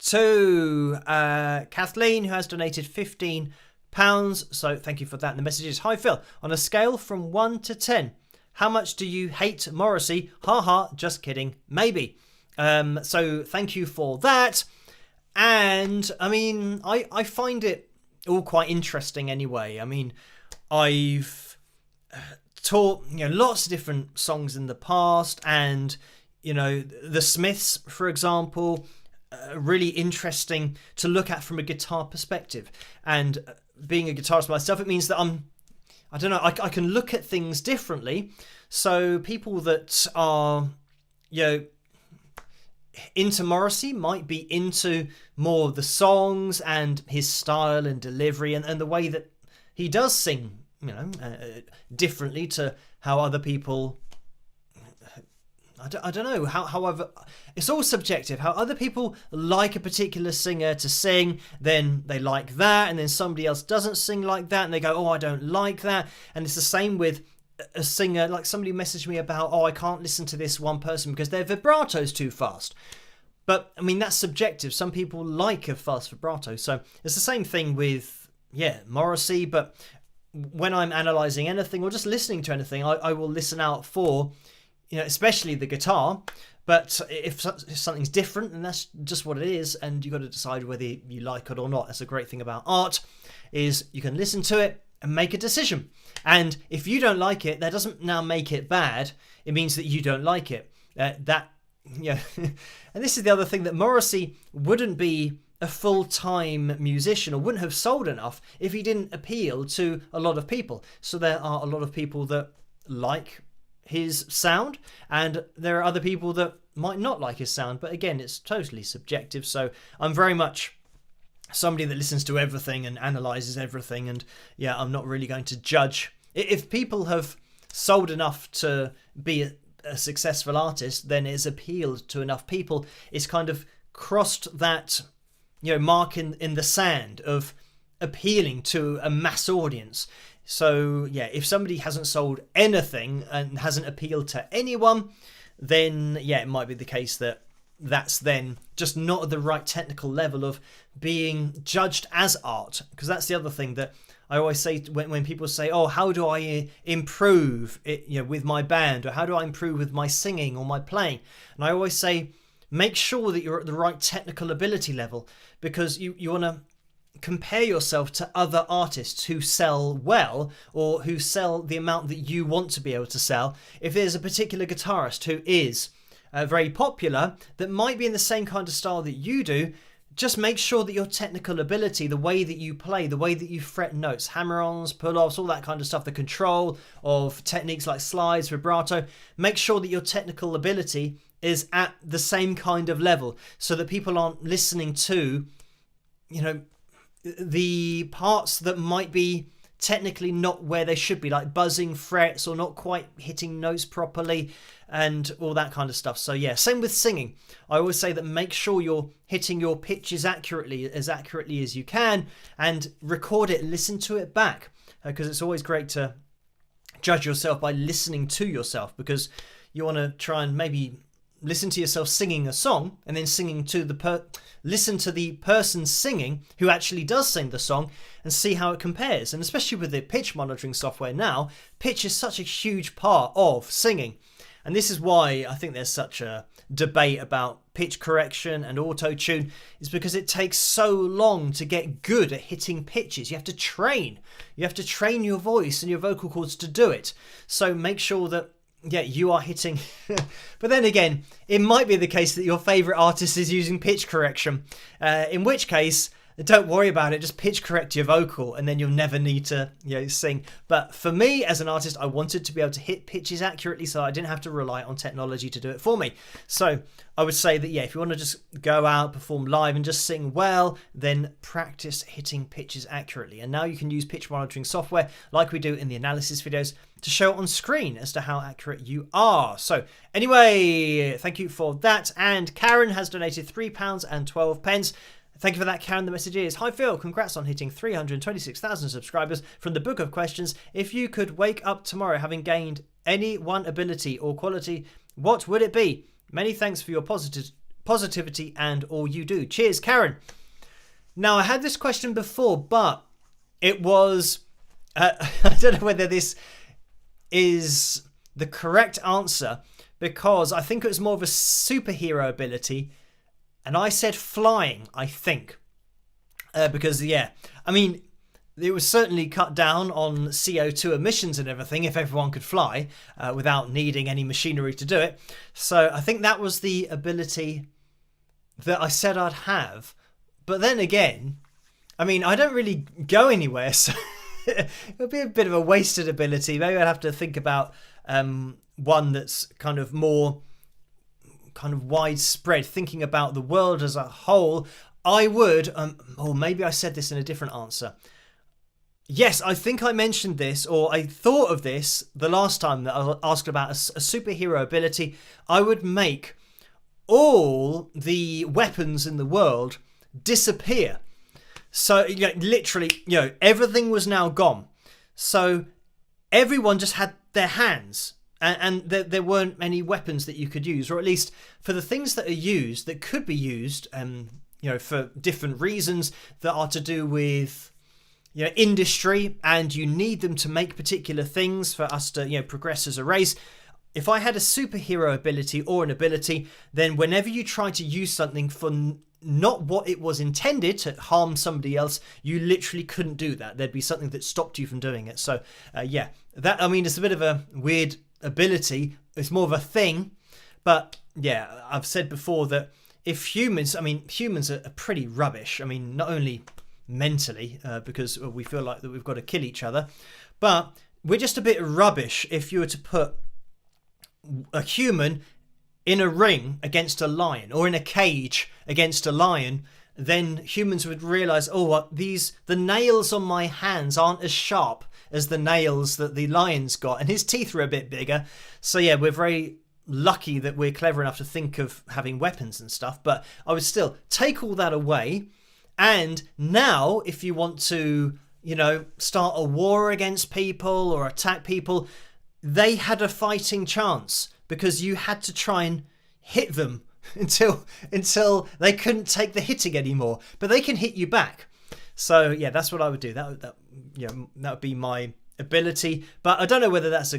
to Kathleen, who has donated £15. So thank you for that. And the message is, hi Phil, on a scale from 1 to 10, how much do you hate Morrissey? Ha ha, just kidding, maybe. So thank you for that. And I find it all quite interesting anyway. I've taught lots of different songs in the past, and the Smiths, for example, really interesting to look at from a guitar perspective. And being a guitarist myself, it means that I can look at things differently. So people that are into Morrissey might be into more of the songs and his style and delivery and the way that he does sing, differently to how other people, I don't know, however, it's all subjective. How other people like a particular singer to sing, then they like that, and then somebody else doesn't sing like that, and they go, oh, I don't like that. And it's the same with a singer. Like somebody messaged me about, oh, I can't listen to this one person because their vibrato's too fast. But that's subjective. Some people like a fast vibrato. So it's the same thing with Morrissey. But when I'm analysing anything or just listening to anything, I will listen out for especially the guitar. But if something's different, then that's just what it is, and you've got to decide whether you like it or not. That's the great thing about art, is you can listen to it and make a decision. And if you don't like it, that doesn't now make it bad. It means that you don't like it. And this is the other thing, that Morrissey wouldn't be a full-time musician, or wouldn't have sold enough if he didn't appeal to a lot of people. So there are a lot of people that like his sound, and there are other people that might not like his sound. But again, it's totally subjective. So I'm very much somebody that listens to everything and analyzes everything, and I'm not really going to judge. If people have sold enough to be a successful artist, then it's appealed to enough people. It's kind of crossed that mark in the sand of appealing to a mass audience. So yeah, if somebody hasn't sold anything and hasn't appealed to anyone, then yeah, it might be the case that that's then just not at the right technical level of being judged as art. Because that's the other thing that I always say when people say, oh, how do I improve it, with my band, or how do I improve with my singing or my playing? And I always say, make sure that you're at the right technical ability level, because you want to compare yourself to other artists who sell well, or who sell the amount that you want to be able to sell. If there's a particular guitarist who is very popular that might be in the same kind of style that you do, just make sure that your technical ability, the way that you play, the way that you fret notes, hammer-ons, pull-offs, all that kind of stuff, the control of techniques like slides, vibrato, make sure that your technical ability is at the same kind of level, so that people aren't listening to, the parts that might be technically not where they should be, like buzzing frets or not quite hitting notes properly and all that kind of stuff. So yeah, same with singing. I always say that make sure you're hitting your pitches accurately as you can, and record it, listen to it back, because it's always great to judge yourself by listening to yourself, because you want to try and maybe listen to yourself singing a song and then singing to listen to the person singing who actually does sing the song and see how it compares. And especially with the pitch monitoring software now, pitch is such a huge part of singing. And this is why I think there's such a debate about pitch correction and auto-tune, is because it takes so long to get good at hitting pitches. You have to train. You have to train your voice and your vocal cords to do it. So make sure that you are hitting. But then again, it might be the case that your favourite artist is using pitch correction, in which case, don't worry about it, just pitch correct your vocal and then you'll never need to sing. But for me as an artist, I wanted to be able to hit pitches accurately, so I didn't have to rely on technology to do it for me. So I would say that if you want to just go out, perform live and just sing well, then practice hitting pitches accurately. And now you can use pitch monitoring software like we do in the analysis videos to show on screen as to how accurate you are. So anyway, thank you for that. And Karen has donated £3.12. Thank you for that, Karen. The message is, hi Phil, congrats on hitting 326,000 subscribers from the Book of Questions. If you could wake up tomorrow having gained any one ability or quality, what would it be? Many thanks for your positivity and all you do. Cheers, Karen. Now, I had this question before, but it was, I don't know whether this is the correct answer, because I think it was more of a superhero ability. And I said flying, I think. Because, it was certainly cut down on CO2 emissions and everything if everyone could fly without needing any machinery to do it. So I think that was the ability that I said I'd have. But then again, I don't really go anywhere, so it would be a bit of a wasted ability. Maybe I'd have to think about one that's kind of more widespread, thinking about the world as a whole. I would, or maybe I said this in a different answer. Yes, I think I mentioned this, or I thought of this the last time that I asked about a superhero ability. I would make all the weapons in the world disappear. So literally, everything was now gone. So everyone just had their hands. And there weren't any weapons that you could use, or at least for the things that are used, that could be used, for different reasons that are to do with, industry, and you need them to make particular things for us to, progress as a race. If I had a superhero ability or an ability, then whenever you try to use something for not what it was intended, to harm somebody else, you literally couldn't do that. There'd be something that stopped you from doing it. So, it's a bit of a weird ability. It's more of a thing, but I've said before that if humans are pretty rubbish. Not only mentally because we feel like that we've got to kill each other, but we're just a bit rubbish if you were to put a human in a ring against a lion, or in a cage against a lion. Then humans would realize, the nails on my hands aren't as sharp as the nails that the lion's got, and his teeth are a bit bigger. So we're very lucky that we're clever enough to think of having weapons and stuff. But I would still take all that away, and now if you want to start a war against people or attack people, they had a fighting chance because you had to try and hit them until they couldn't take the hitting anymore. But they can hit you back. So yeah, that's what I would do. That would be my ability. But I don't know whether that's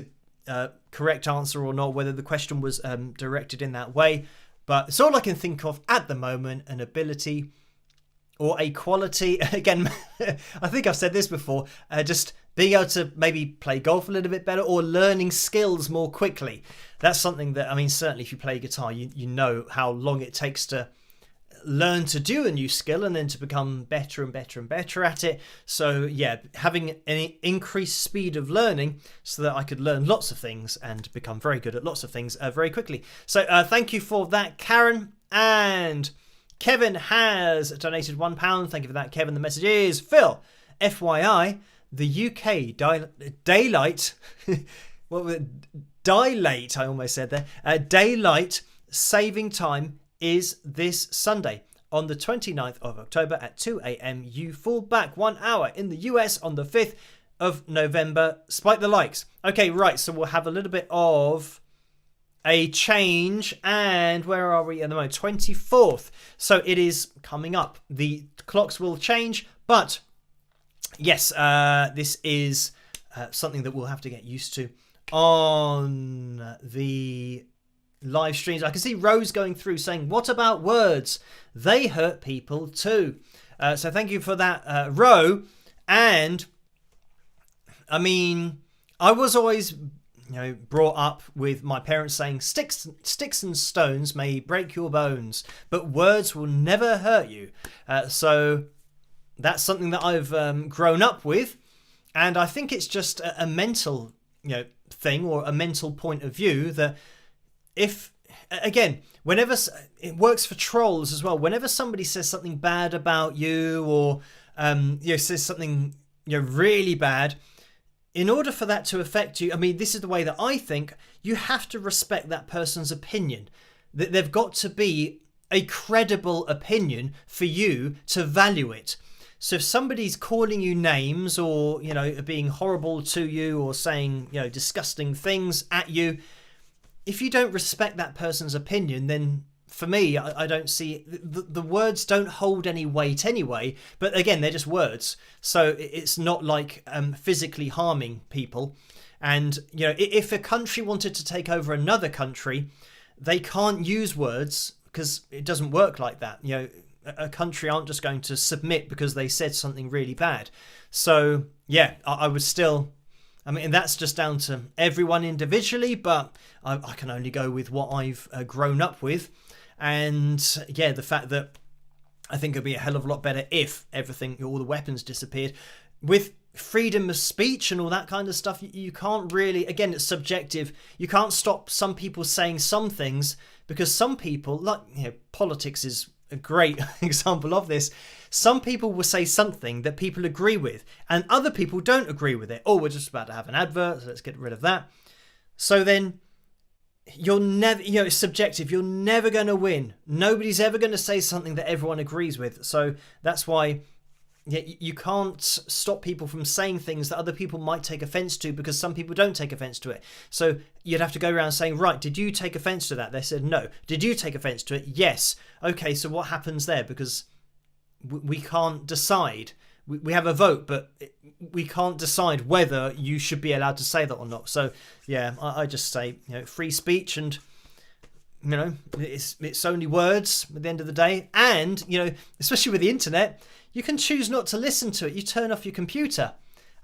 a correct answer or not, whether the question was directed in that way. But it's all I can think of at the moment, an ability or a quality. Again, I think I've said this before, just being able to maybe play golf a little bit better or learning skills more quickly. That's something that, certainly if you play guitar, you know how long it takes to learn to do a new skill and then to become better and better and better at it. So yeah, having an increased speed of learning so that I could learn lots of things and become very good at lots of things very quickly. So thank you for that, Karen. And Kevin has donated £1. Thank you for that, Kevin. The message is, Phil, FYI, the UK daylight dilate, I almost said there, daylight saving time is this Sunday on the 29th of October at 2 a.m. You fall back 1 hour in the US on the 5th of November. Spike the likes. Okay, right, so we'll have a little bit of a change. And where are we at the moment? 24th. So it is coming up. The clocks will change, but yes, this is something that we'll have to get used to on the live streams. I can see Rose going through saying, what about words? They hurt people too. So thank you for that, Ro. And I was always brought up with my parents saying sticks and stones may break your bones, but words will never hurt you. So that's something that I've grown up with, and I think it's just a mental thing or a mental point of view that if, again, whenever it works for trolls as well, whenever somebody says something bad about you or says something really bad, in order for that to affect you, this is the way that I think, you have to respect that person's opinion. That they've got to be a credible opinion for you to value it. So if somebody's calling you names or being horrible to you or saying disgusting things at you, if you don't respect that person's opinion, then for me, I don't see the words don't hold any weight anyway. But again, they're just words, so it's not like physically harming people. And if a country wanted to take over another country, they can't use words because it doesn't work like that. A country aren't just going to submit because they said something really bad. So yeah, I was still. And that's just down to everyone individually, but I can only go with what I've grown up with. And yeah, the fact that I think it'd be a hell of a lot better if all the weapons disappeared. With freedom of speech and all that kind of stuff, you can't really, again, it's subjective. You can't stop some people saying some things because some people, politics is a great example of this. Some people will say something that people agree with and other people don't agree with it. Oh, we're just about to have an advert, so let's get rid of that. So then you're never, it's subjective. You're never going to win. Nobody's ever going to say something that everyone agrees with. So that's why you can't stop people from saying things that other people might take offense to because some people don't take offense to it. So you'd have to go around saying, right, did you take offense to that? They said no. Did you take offense to it? Yes. Okay, so what happens there? Because we can't decide. We have a vote, but we can't decide whether you should be allowed to say that or not. So yeah, I just say free speech, and it's only words at the end of the day. And especially with the internet, you can choose not to listen to it. You turn off your computer,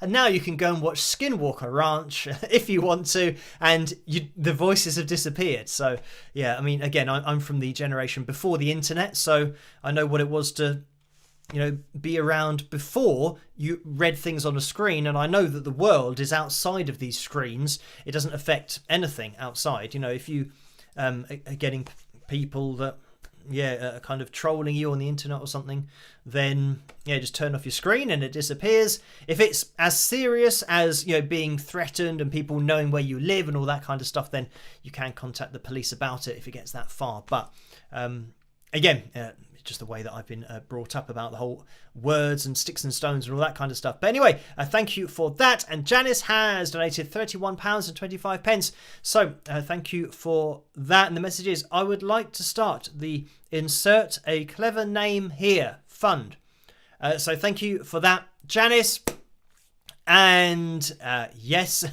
and now you can go and watch Skinwalker Ranch if you want to, and the voices have disappeared. So yeah, again, I'm from the generation before the internet, so I know what it was to be around before you read things on a screen, and I know that the world is outside of these screens. It doesn't affect anything outside. If you are getting people that are kind of trolling you on the internet or something, then just turn off your screen and it disappears. If it's as serious as being threatened and people knowing where you live and all that kind of stuff, then you can contact the police about it if it gets that far. But again, just the way that I've been brought up about the whole words and sticks and stones and all that kind of stuff. But anyway, thank you for that. And Janice has donated £31.25. So thank you for that. And the message is, I would like to start the Insert a Clever Name Here fund. So thank you for that, Janice. And yes...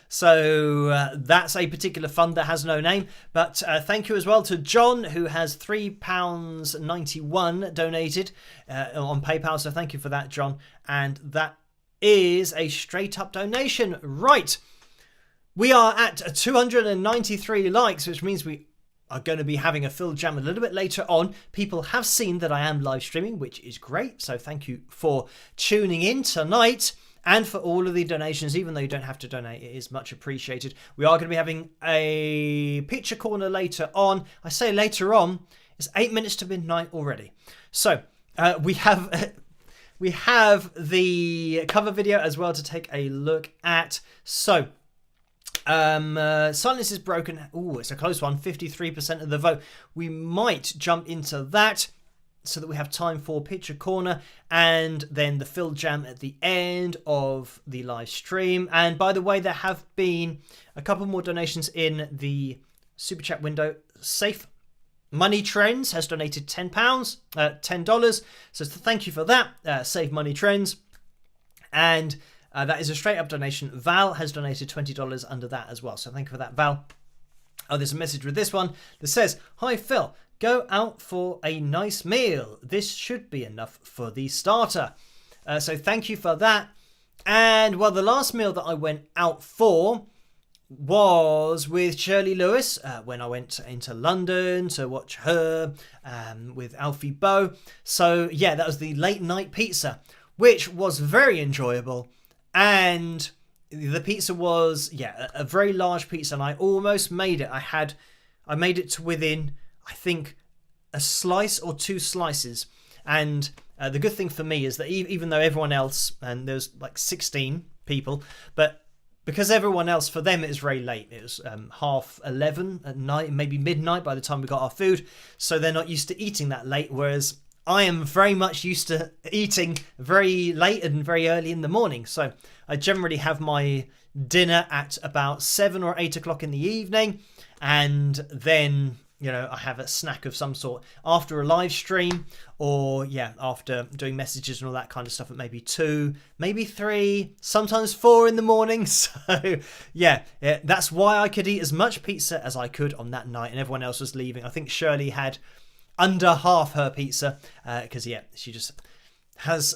So that's a particular fund that has no name. But thank you as well to John, who has £3.91 donated on PayPal. So thank you for that, John. And that is a straight up donation. Right. We are at 293 likes, which means we are going to be having a Phil Jam a little bit later on. People have seen that I am live streaming, which is great. So thank you for tuning in tonight. And for all of the donations, even though you don't have to donate, it is much appreciated. We are going to be having a picture corner later on. I say later on, it's 8 minutes to midnight already. So we have the cover video as well to take a look at. So Silence is Broken. Ooh, it's a close one. 53% of the vote. We might jump into that, so that we have time for Picture Corner and then the Phil Jam at the end of the live stream. And by the way, there have been a couple more donations in the Super Chat window. Safe Money Trends has donated $10. So thank you for that, Save Money Trends. And that is a straight up donation. Val has donated $20 under that as well. So thank you for that, Val. Oh, there's a message with this one that says, "Hi Phil, go out for a nice meal. This should be enough for the starter." So thank you for that. And well, the last meal that I went out for was with Shirley Lewis when I went into London to watch her with Alfie Boe. So yeah, that was the late night pizza, which was very enjoyable. And the pizza was, yeah, a very large pizza, and I almost made it. I made it to within, I think, a slice or two slices. And the good thing for me is that even though everyone else, and there's like 16 people, but because everyone else, for them, it was very late. It was 11:30 at night, maybe midnight by the time we got our food. So they're not used to eating that late, whereas I am very much used to eating very late and very early in the morning. So I generally have my dinner at about 7 or 8 o'clock in the evening. And then, you know, I have a snack of some sort after a live stream, or yeah, after doing messages and all that kind of stuff at maybe 2, maybe 3, sometimes 4 in the morning. So yeah, that's why I could eat as much pizza as I could on that night, and everyone else was leaving. I think Shirley had under half her pizza because yeah, she just has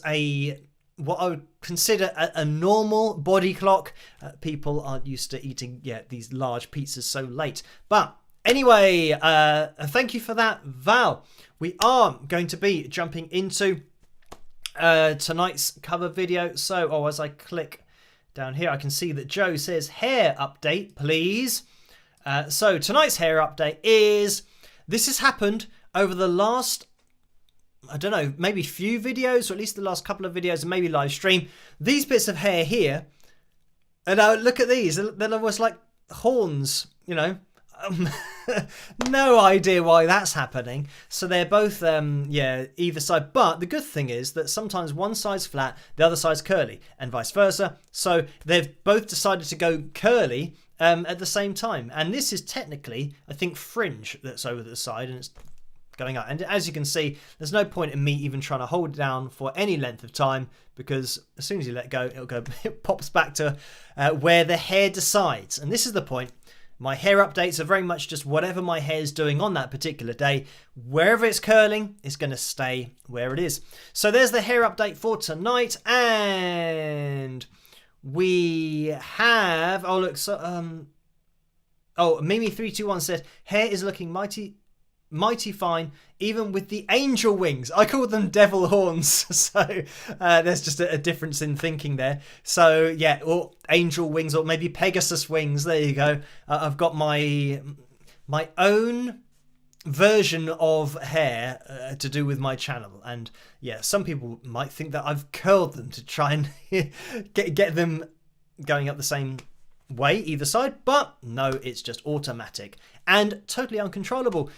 what I would consider a normal body clock. People aren't used to eating these large pizzas so late. But anyway, thank you for that, Val. We are going to be jumping into tonight's cover video. So as I click down here, I can see that Joe says hair update, please. So tonight's hair update is, this has happened over the last, I don't know, maybe few videos, or at least the last couple of videos, and maybe live stream. These bits of hair here, and look at these. They're almost like horns, you know. No idea why that's happening. So they're both, either side. But the good thing is that sometimes one side's flat, the other side's curly, and vice versa. So they've both decided to go curly at the same time. And this is technically, I think, fringe that's over the side, and it's going up. And as you can see, there's no point in me even trying to hold it down for any length of time, because as soon as you let go, it pops back to where the hair decides. And this is the point. My hair updates are very much just whatever my hair is doing on that particular day. Wherever it's curling, it's going to stay where it is. So there's the hair update for tonight. And we have, Mimi321 said, hair is looking mighty fine, even with the angel wings. I call them devil horns. So there's just a difference in thinking there. So yeah, or angel wings, or maybe Pegasus wings. There you go. I've got my own version of hair to do with my channel. And yeah, some people might think that I've curled them to try and get them going up the same way either side, but no, it's just automatic and totally uncontrollable.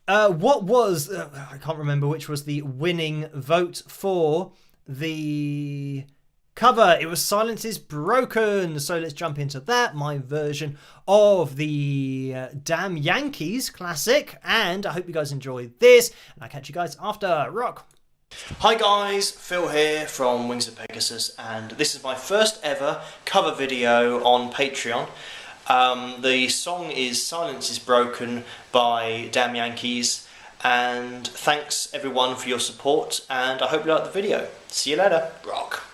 What was I can't remember which was the winning vote for the cover. It was Silence is Broken. So let's jump into that. My version of the Damn Yankees classic. And I hope you guys enjoyed this. And I'll catch you guys after. Rock. Hi guys, Phil here from Wings of Pegasus, and this is my first ever cover video on Patreon. The song is Silence is Broken by Damn Yankees, and thanks everyone for your support, and I hope you like the video. See you later. Rock.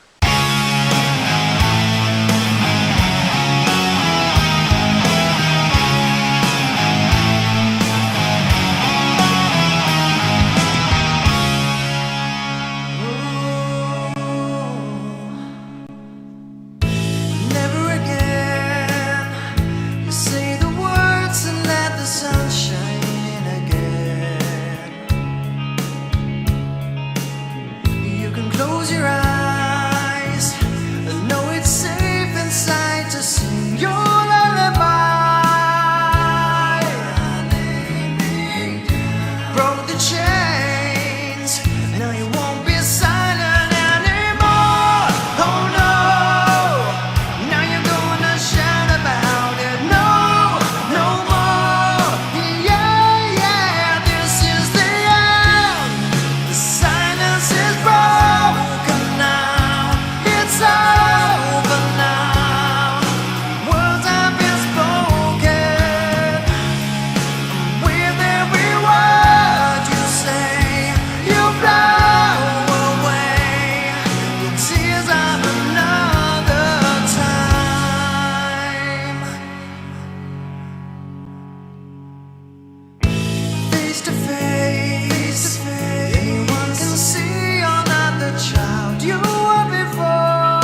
Close your eyes and know it's safe inside to sing your lullaby. Broke the chains, now you won't be silent anymore. Oh no, now you're gonna shout about it. No, no more. Yeah, yeah, this is the end. The silence is broken. To face, anyone can see you're not the child you were before.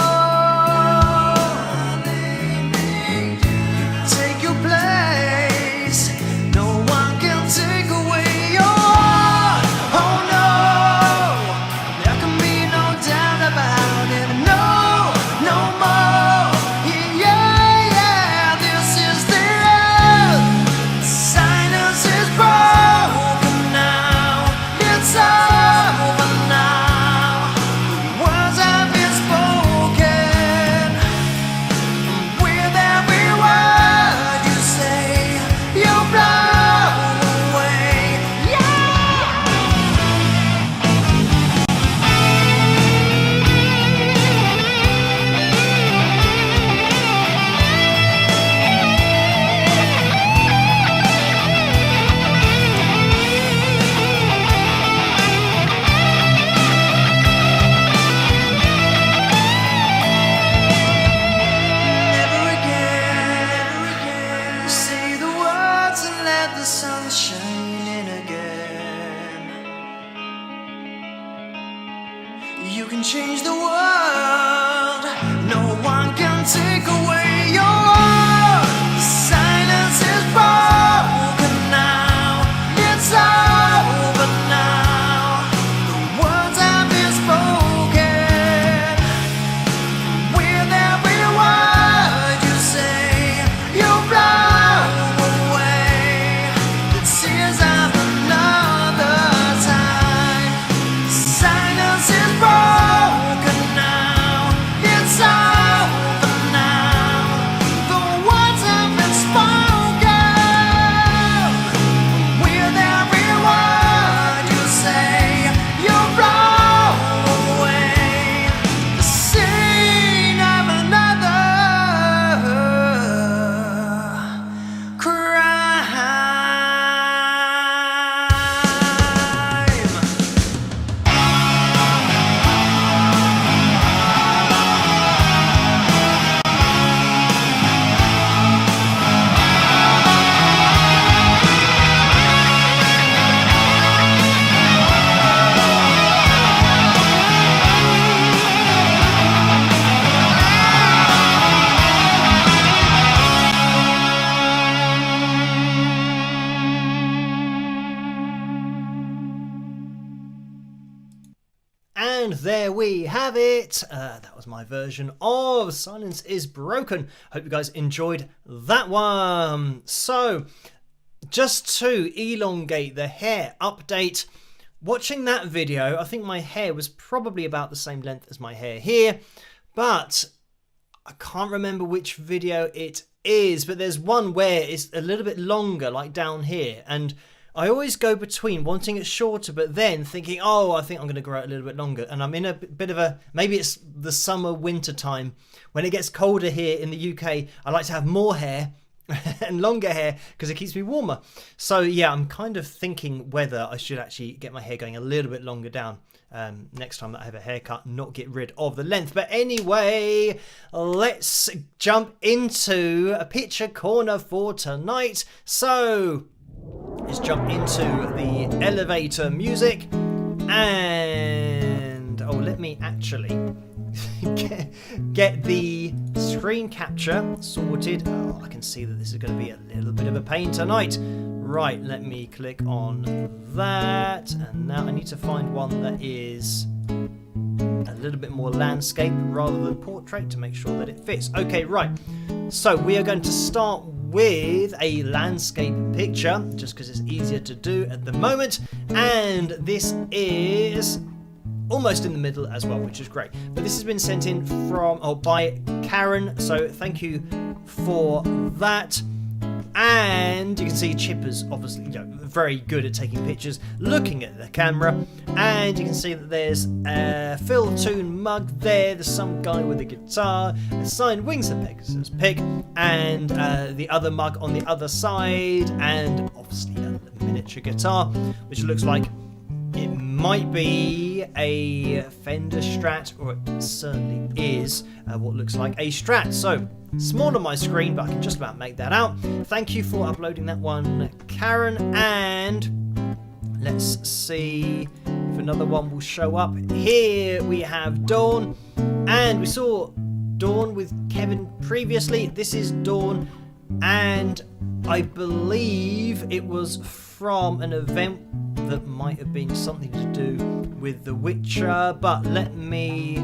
Take your place, no one can take away your heart. Oh no, there can be no doubt about it. No, no more. Yeah, yeah, this is the end. Silence is broken. It's over now. Words have been spoken. With every word you say, you blow away. Say the words and let the sun shine in again. You can change the world, no one can take away your heart. The silence is broken now. It's over now. The words have been spoken. With every word you say, you blow away the tears of another time. Silence is broken now. It's over now. The words have been spoken. With every word you say, you blow away the scene of another crime. And there we have it. That was my version of Silence is Broken. Hope you guys enjoyed that one. So just to elongate the hair update, watching that video, I think my hair was probably about the same length as my hair here, but I can't remember which video it is, but there's one where it's a little bit longer, like down here, and I always go between wanting it shorter but then thinking, oh, I think I'm going to grow it a little bit longer, and I'm in a bit of a, maybe it's the summer winter time when it gets colder here in the UK. I like to have more hair and longer hair because it keeps me warmer. So yeah, I'm kind of thinking whether I should actually get my hair going a little bit longer down next time that I have a haircut, not get rid of the length. But anyway, let's jump into a picture corner for tonight. So let's jump into the elevator music, and let me actually get the screen capture sorted. I can see that this is going to be a little bit of a pain tonight. Right, let me click on that, and now I need to find one that is a little bit more landscape rather than portrait to make sure that it fits. Okay, right, so we are going to start with a landscape picture just because it's easier to do at the moment, and this is almost in the middle as well, which is great. But this has been sent in by Karen, so thank you for that. And you can see Chipper's obviously very good at taking pictures, looking at the camera, and you can see that there's a Phil Toon mug there, there's some guy with a guitar, a signed Wings of Pegasus pic, and the other mug on the other side, and obviously a miniature guitar, which looks like it might be a Fender Strat, or it certainly is what looks like a Strat. So, small on my screen, but I can just about make that out. Thank you for uploading that one, Karen. And let's see if another one will show up. Here we have Dawn, and we saw Dawn with Kevin previously. This is Dawn, and I believe it was from an event that might have been something to do with The Witcher, but let me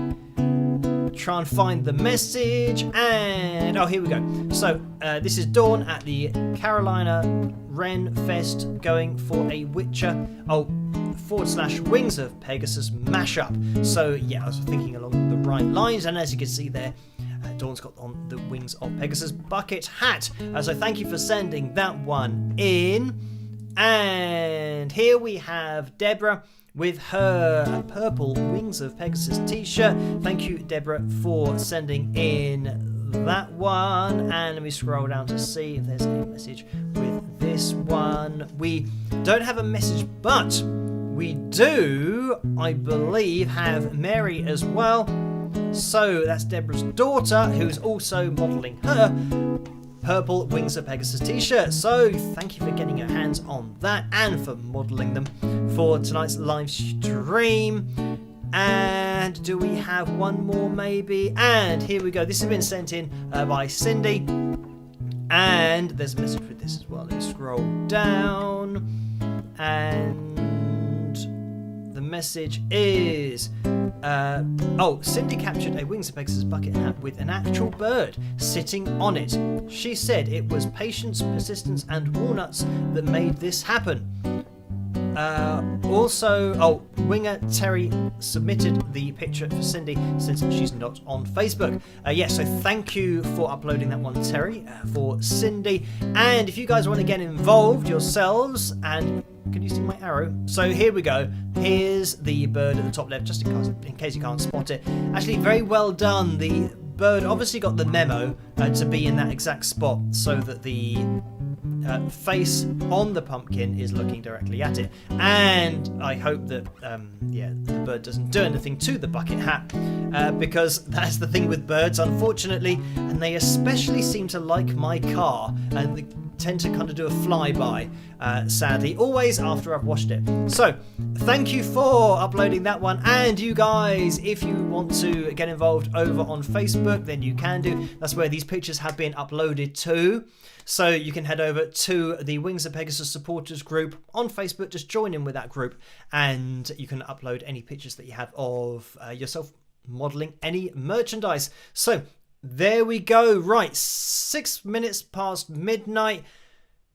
try and find the message. And here we go. So this is Dawn at the Carolina Ren Fest, going for a Witcher / Wings of Pegasus mashup. So yeah, I was thinking along the right lines, and as you can see there, Dawn's got on the Wings of Pegasus bucket hat. So thank you for sending that one in. And here we have Deborah with her purple Wings of Pegasus t-shirt. Thank you, Deborah, for sending in that one. And let me scroll down to see if there's a message with this one. We don't have a message, but we do, I believe, have Mary as well. So that's Deborah's daughter, who's also modelling her purple Wings of Pegasus t-shirt. So thank you for getting your hands on that and for modelling them for tonight's live stream. And do we have one more maybe? And here we go. This has been sent in by Cindy, and there's a message with this as well. Let's scroll down, and the message is Cindy captured a Wings of Pegasus bucket hat with an actual bird sitting on it. She said it was patience, persistence, and walnuts that made this happen. Winger Terry submitted the picture for Cindy since she's not on Facebook. So thank you for uploading that one, Terry, for Cindy. And if you guys want to get involved yourselves, and can you see my arrow? So here we go. Here's the bird at the top left, just in case you can't spot it. Actually, very well done. The bird obviously got the memo to be in that exact spot so that the face on the pumpkin is looking directly at it. And I hope that the bird doesn't do anything to the bucket hat, because that's the thing with birds, unfortunately, and they especially seem to like my car, and they tend to kind of do a flyby, sadly, always after I've washed it. So thank you for uploading that one. And you guys, if you want to get involved over on Facebook, then you can do. That's where these pictures have been uploaded to. So you can head over to the Wings of Pegasus supporters group on Facebook. Just join in with that group, and you can upload any pictures that you have of yourself modelling any merchandise. So there we go. Right, 6 minutes past midnight.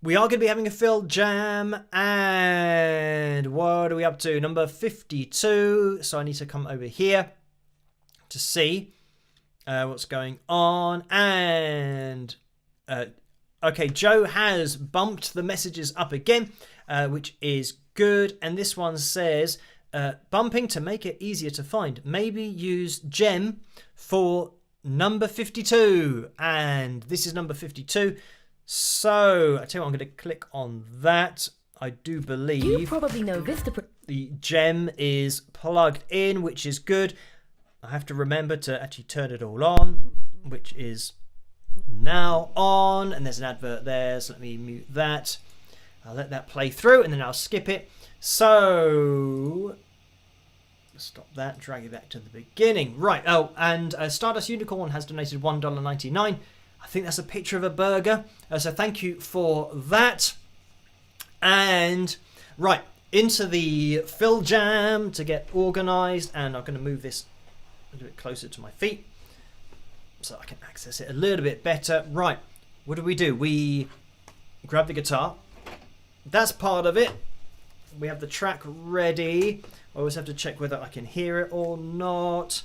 we are going to be having a fill jam, and what are we up to? Number 52. So I need to come over here to see what's going on. And okay, Joe has bumped the messages up again, which is good. And this one says, bumping to make it easier to find. Maybe use gem for number 52. And this is number 52. So I tell you what, I'm going to click on that. I do believe you probably know the gem is plugged in, which is good. I have to remember to actually turn it all on, which is now on. And there's an advert there, so let me mute that. I'll let that play through and then I'll skip it. So stop that, drag it back to the beginning. Right, oh, and Stardust Unicorn has donated $1.99. I think that's a picture of a burger. So thank you for that. And right, into the fill jam to get organised. And I'm going to move this a little bit closer to my feet so I can access it a little bit better. Right, what do? We grab the guitar. That's part of it. We have the track ready. I always have to check whether I can hear it or not.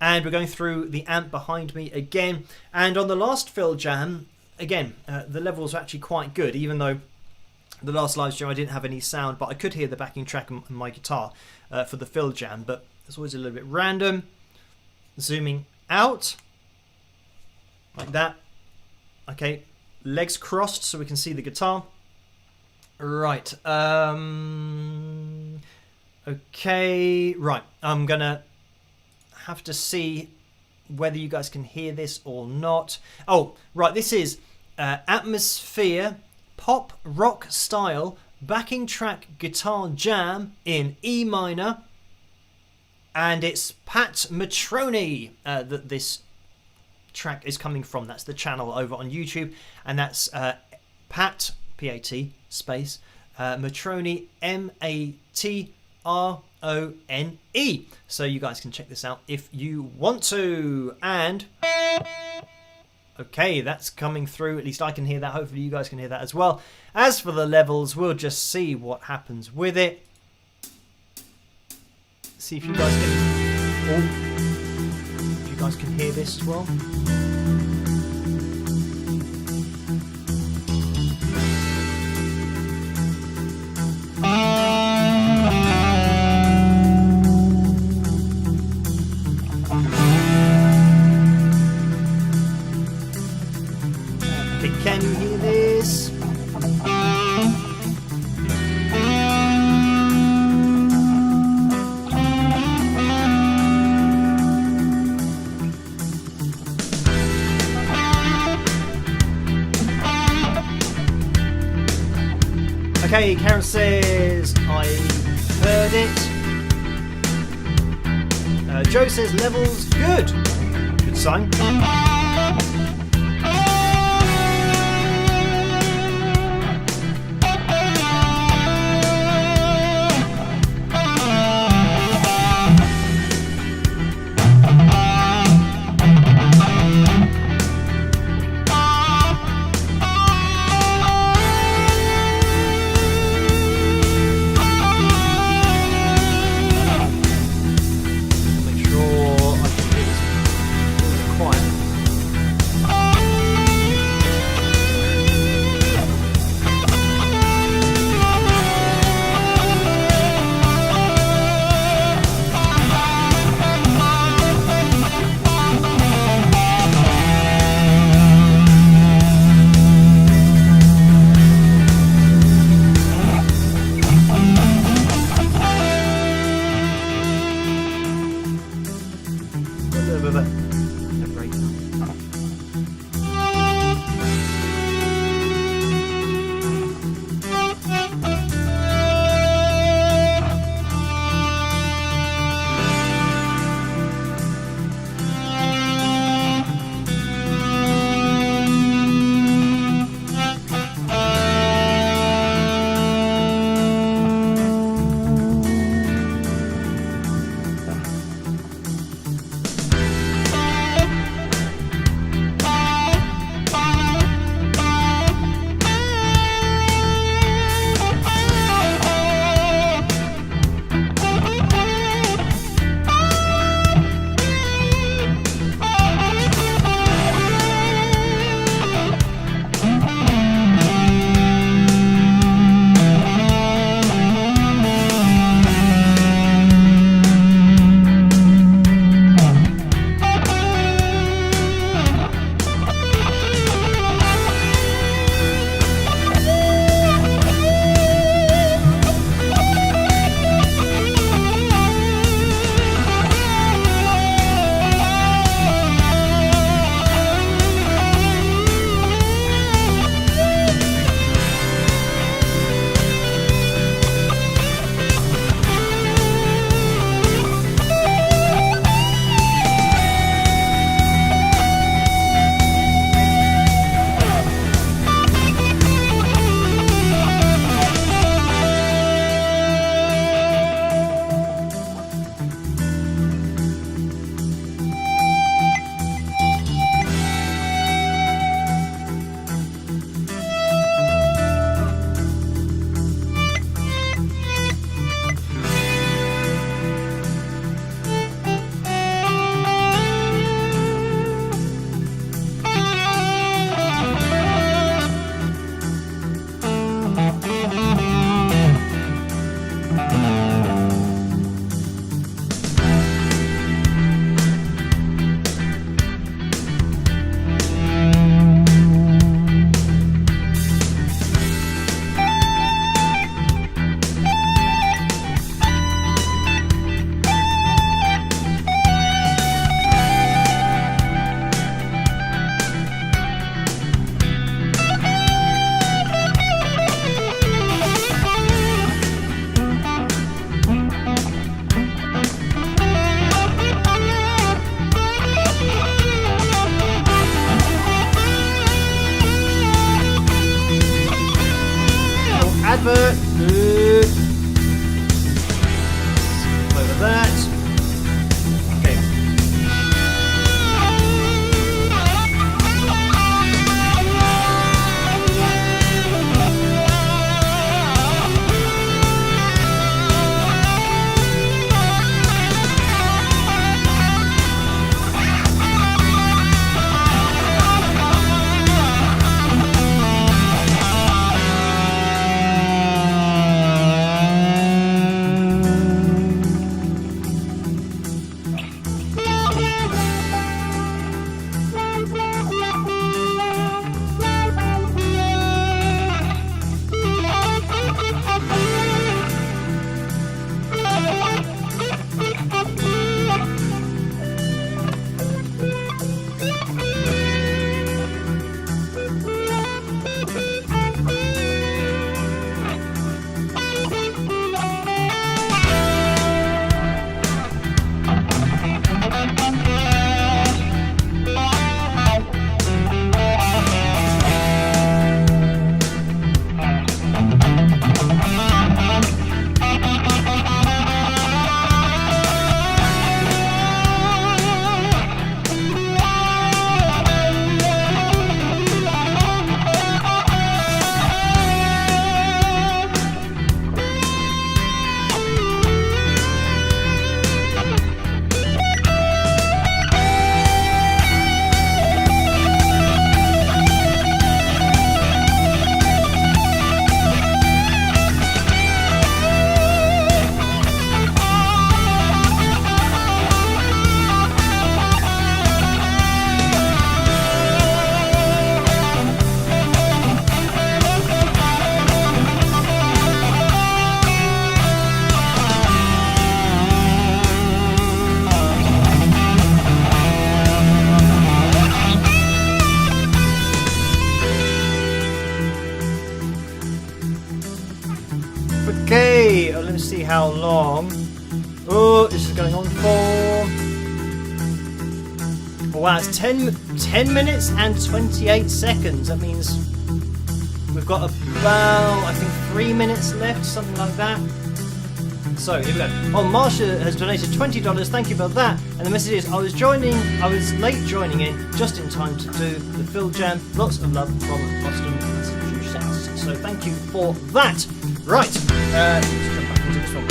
And we're going through the amp behind me again. And on the last fill jam, again, the levels were actually quite good, even though the last live stream I didn't have any sound, but I could hear the backing track and my guitar for the fill jam. But it's always a little bit random. Zooming out like that. Okay, legs crossed so we can see the guitar. Right. Okay. Right. I'm gonna have to see whether you guys can hear this or not. Oh, right. This is atmosphere pop rock style backing track guitar jam in E minor, and it's Pat Matroni that this track is coming from. That's the channel over on YouTube, and that's Pat P-A-T space Matroni M-A-T-R-O-N-E. So you guys can check this out if you want to. And okay, that's coming through. At least I can hear that. Hopefully you guys can hear that as well. As for the levels, we'll just see what happens with it. See if you guys can. Oh, if you guys can hear this as well. Can you hear this? Okay, Karen says, I heard it. Joe says, levels good. Good sign. advert. Over that. Okay. Okay, let me see how long. Oh, this is going on for... Oh, wow, it's 10 minutes and 28 seconds. That means we've got about, I think, 3 minutes left, something like that. So, here we go. Oh, Marsha has donated $20. Thank you for that. And the message is, I was late joining in, just in time to do the Phil Jam. Lots of love from Boston, Massachusetts. So, thank you for that. Right, let's jump back into this one.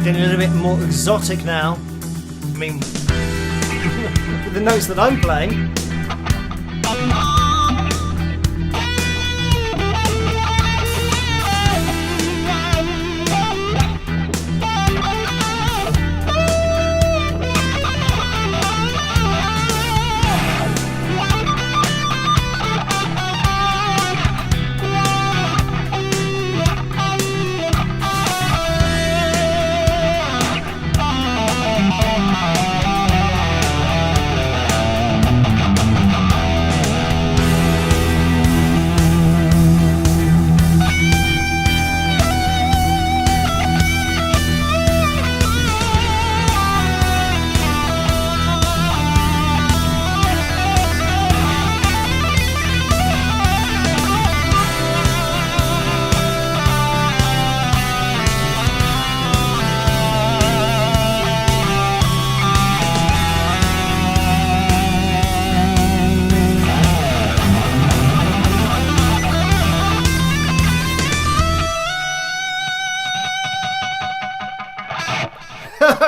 Getting a little bit more exotic now. I mean, with the notes that I'm playing.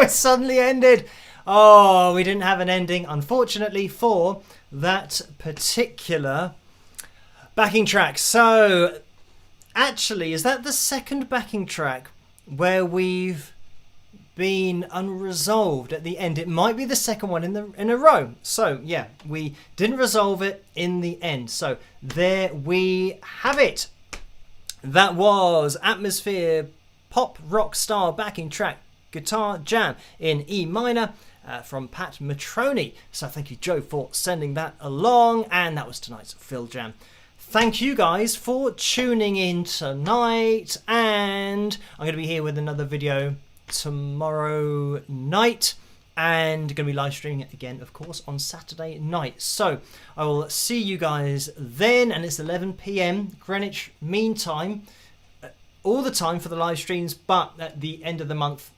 it suddenly ended. Oh, we didn't have an ending, unfortunately, for that particular backing track. So, actually, is that the second backing track where we've been unresolved at the end? It might be the second one in a row. So, yeah, we didn't resolve it in the end. So, there we have it. That was Atmosphere Pop Rock Star backing track Guitar Jam in E minor from Pat Matroni. So thank you, Joe, for sending that along. And that was tonight's Phil Jam. Thank you guys for tuning in tonight. And I'm going to be here with another video tomorrow night. And going to be live streaming it again, of course, on Saturday night. So I will see you guys then. And it's 11 p.m. Greenwich Mean Time. All the time for the live streams. But at the end of the month,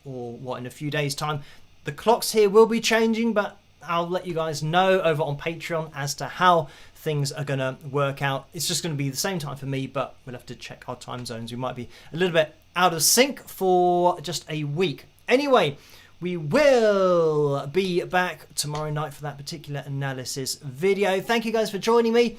or what, in a few days' time, the clocks here will be changing. But I'll let you guys know over on Patreon as to how things are going to work out. It's just going to be the same time for me, but we'll have to check our time zones. We might be a little bit out of sync for just a week. Anyway, we will be back tomorrow night for that particular analysis video. Thank you guys for joining me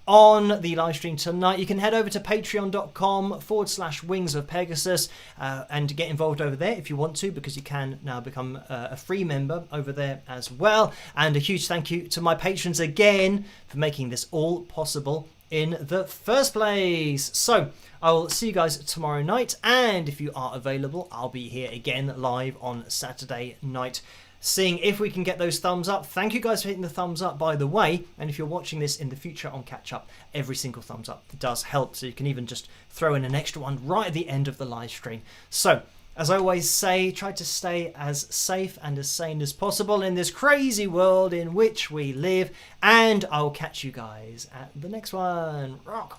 on the live stream tonight. You can head over to patreon.com/Wings of Pegasus and get involved over there if you want to, because you can now become a free member over there as well. And a huge thank you to my patrons again for making this all possible in the first place. So I will see you guys tomorrow night, and if you are available, I'll be here again live on Saturday night, seeing if we can get those thumbs up. Thank you guys for hitting the thumbs up, by the way, and if you're watching this in the future on catch up, every single thumbs up does help, so you can even just throw in an extra one right at the end of the live stream. So as I always say, try to stay as safe and as sane as possible in this crazy world in which we live, and I'll catch you guys at the next one. Rock!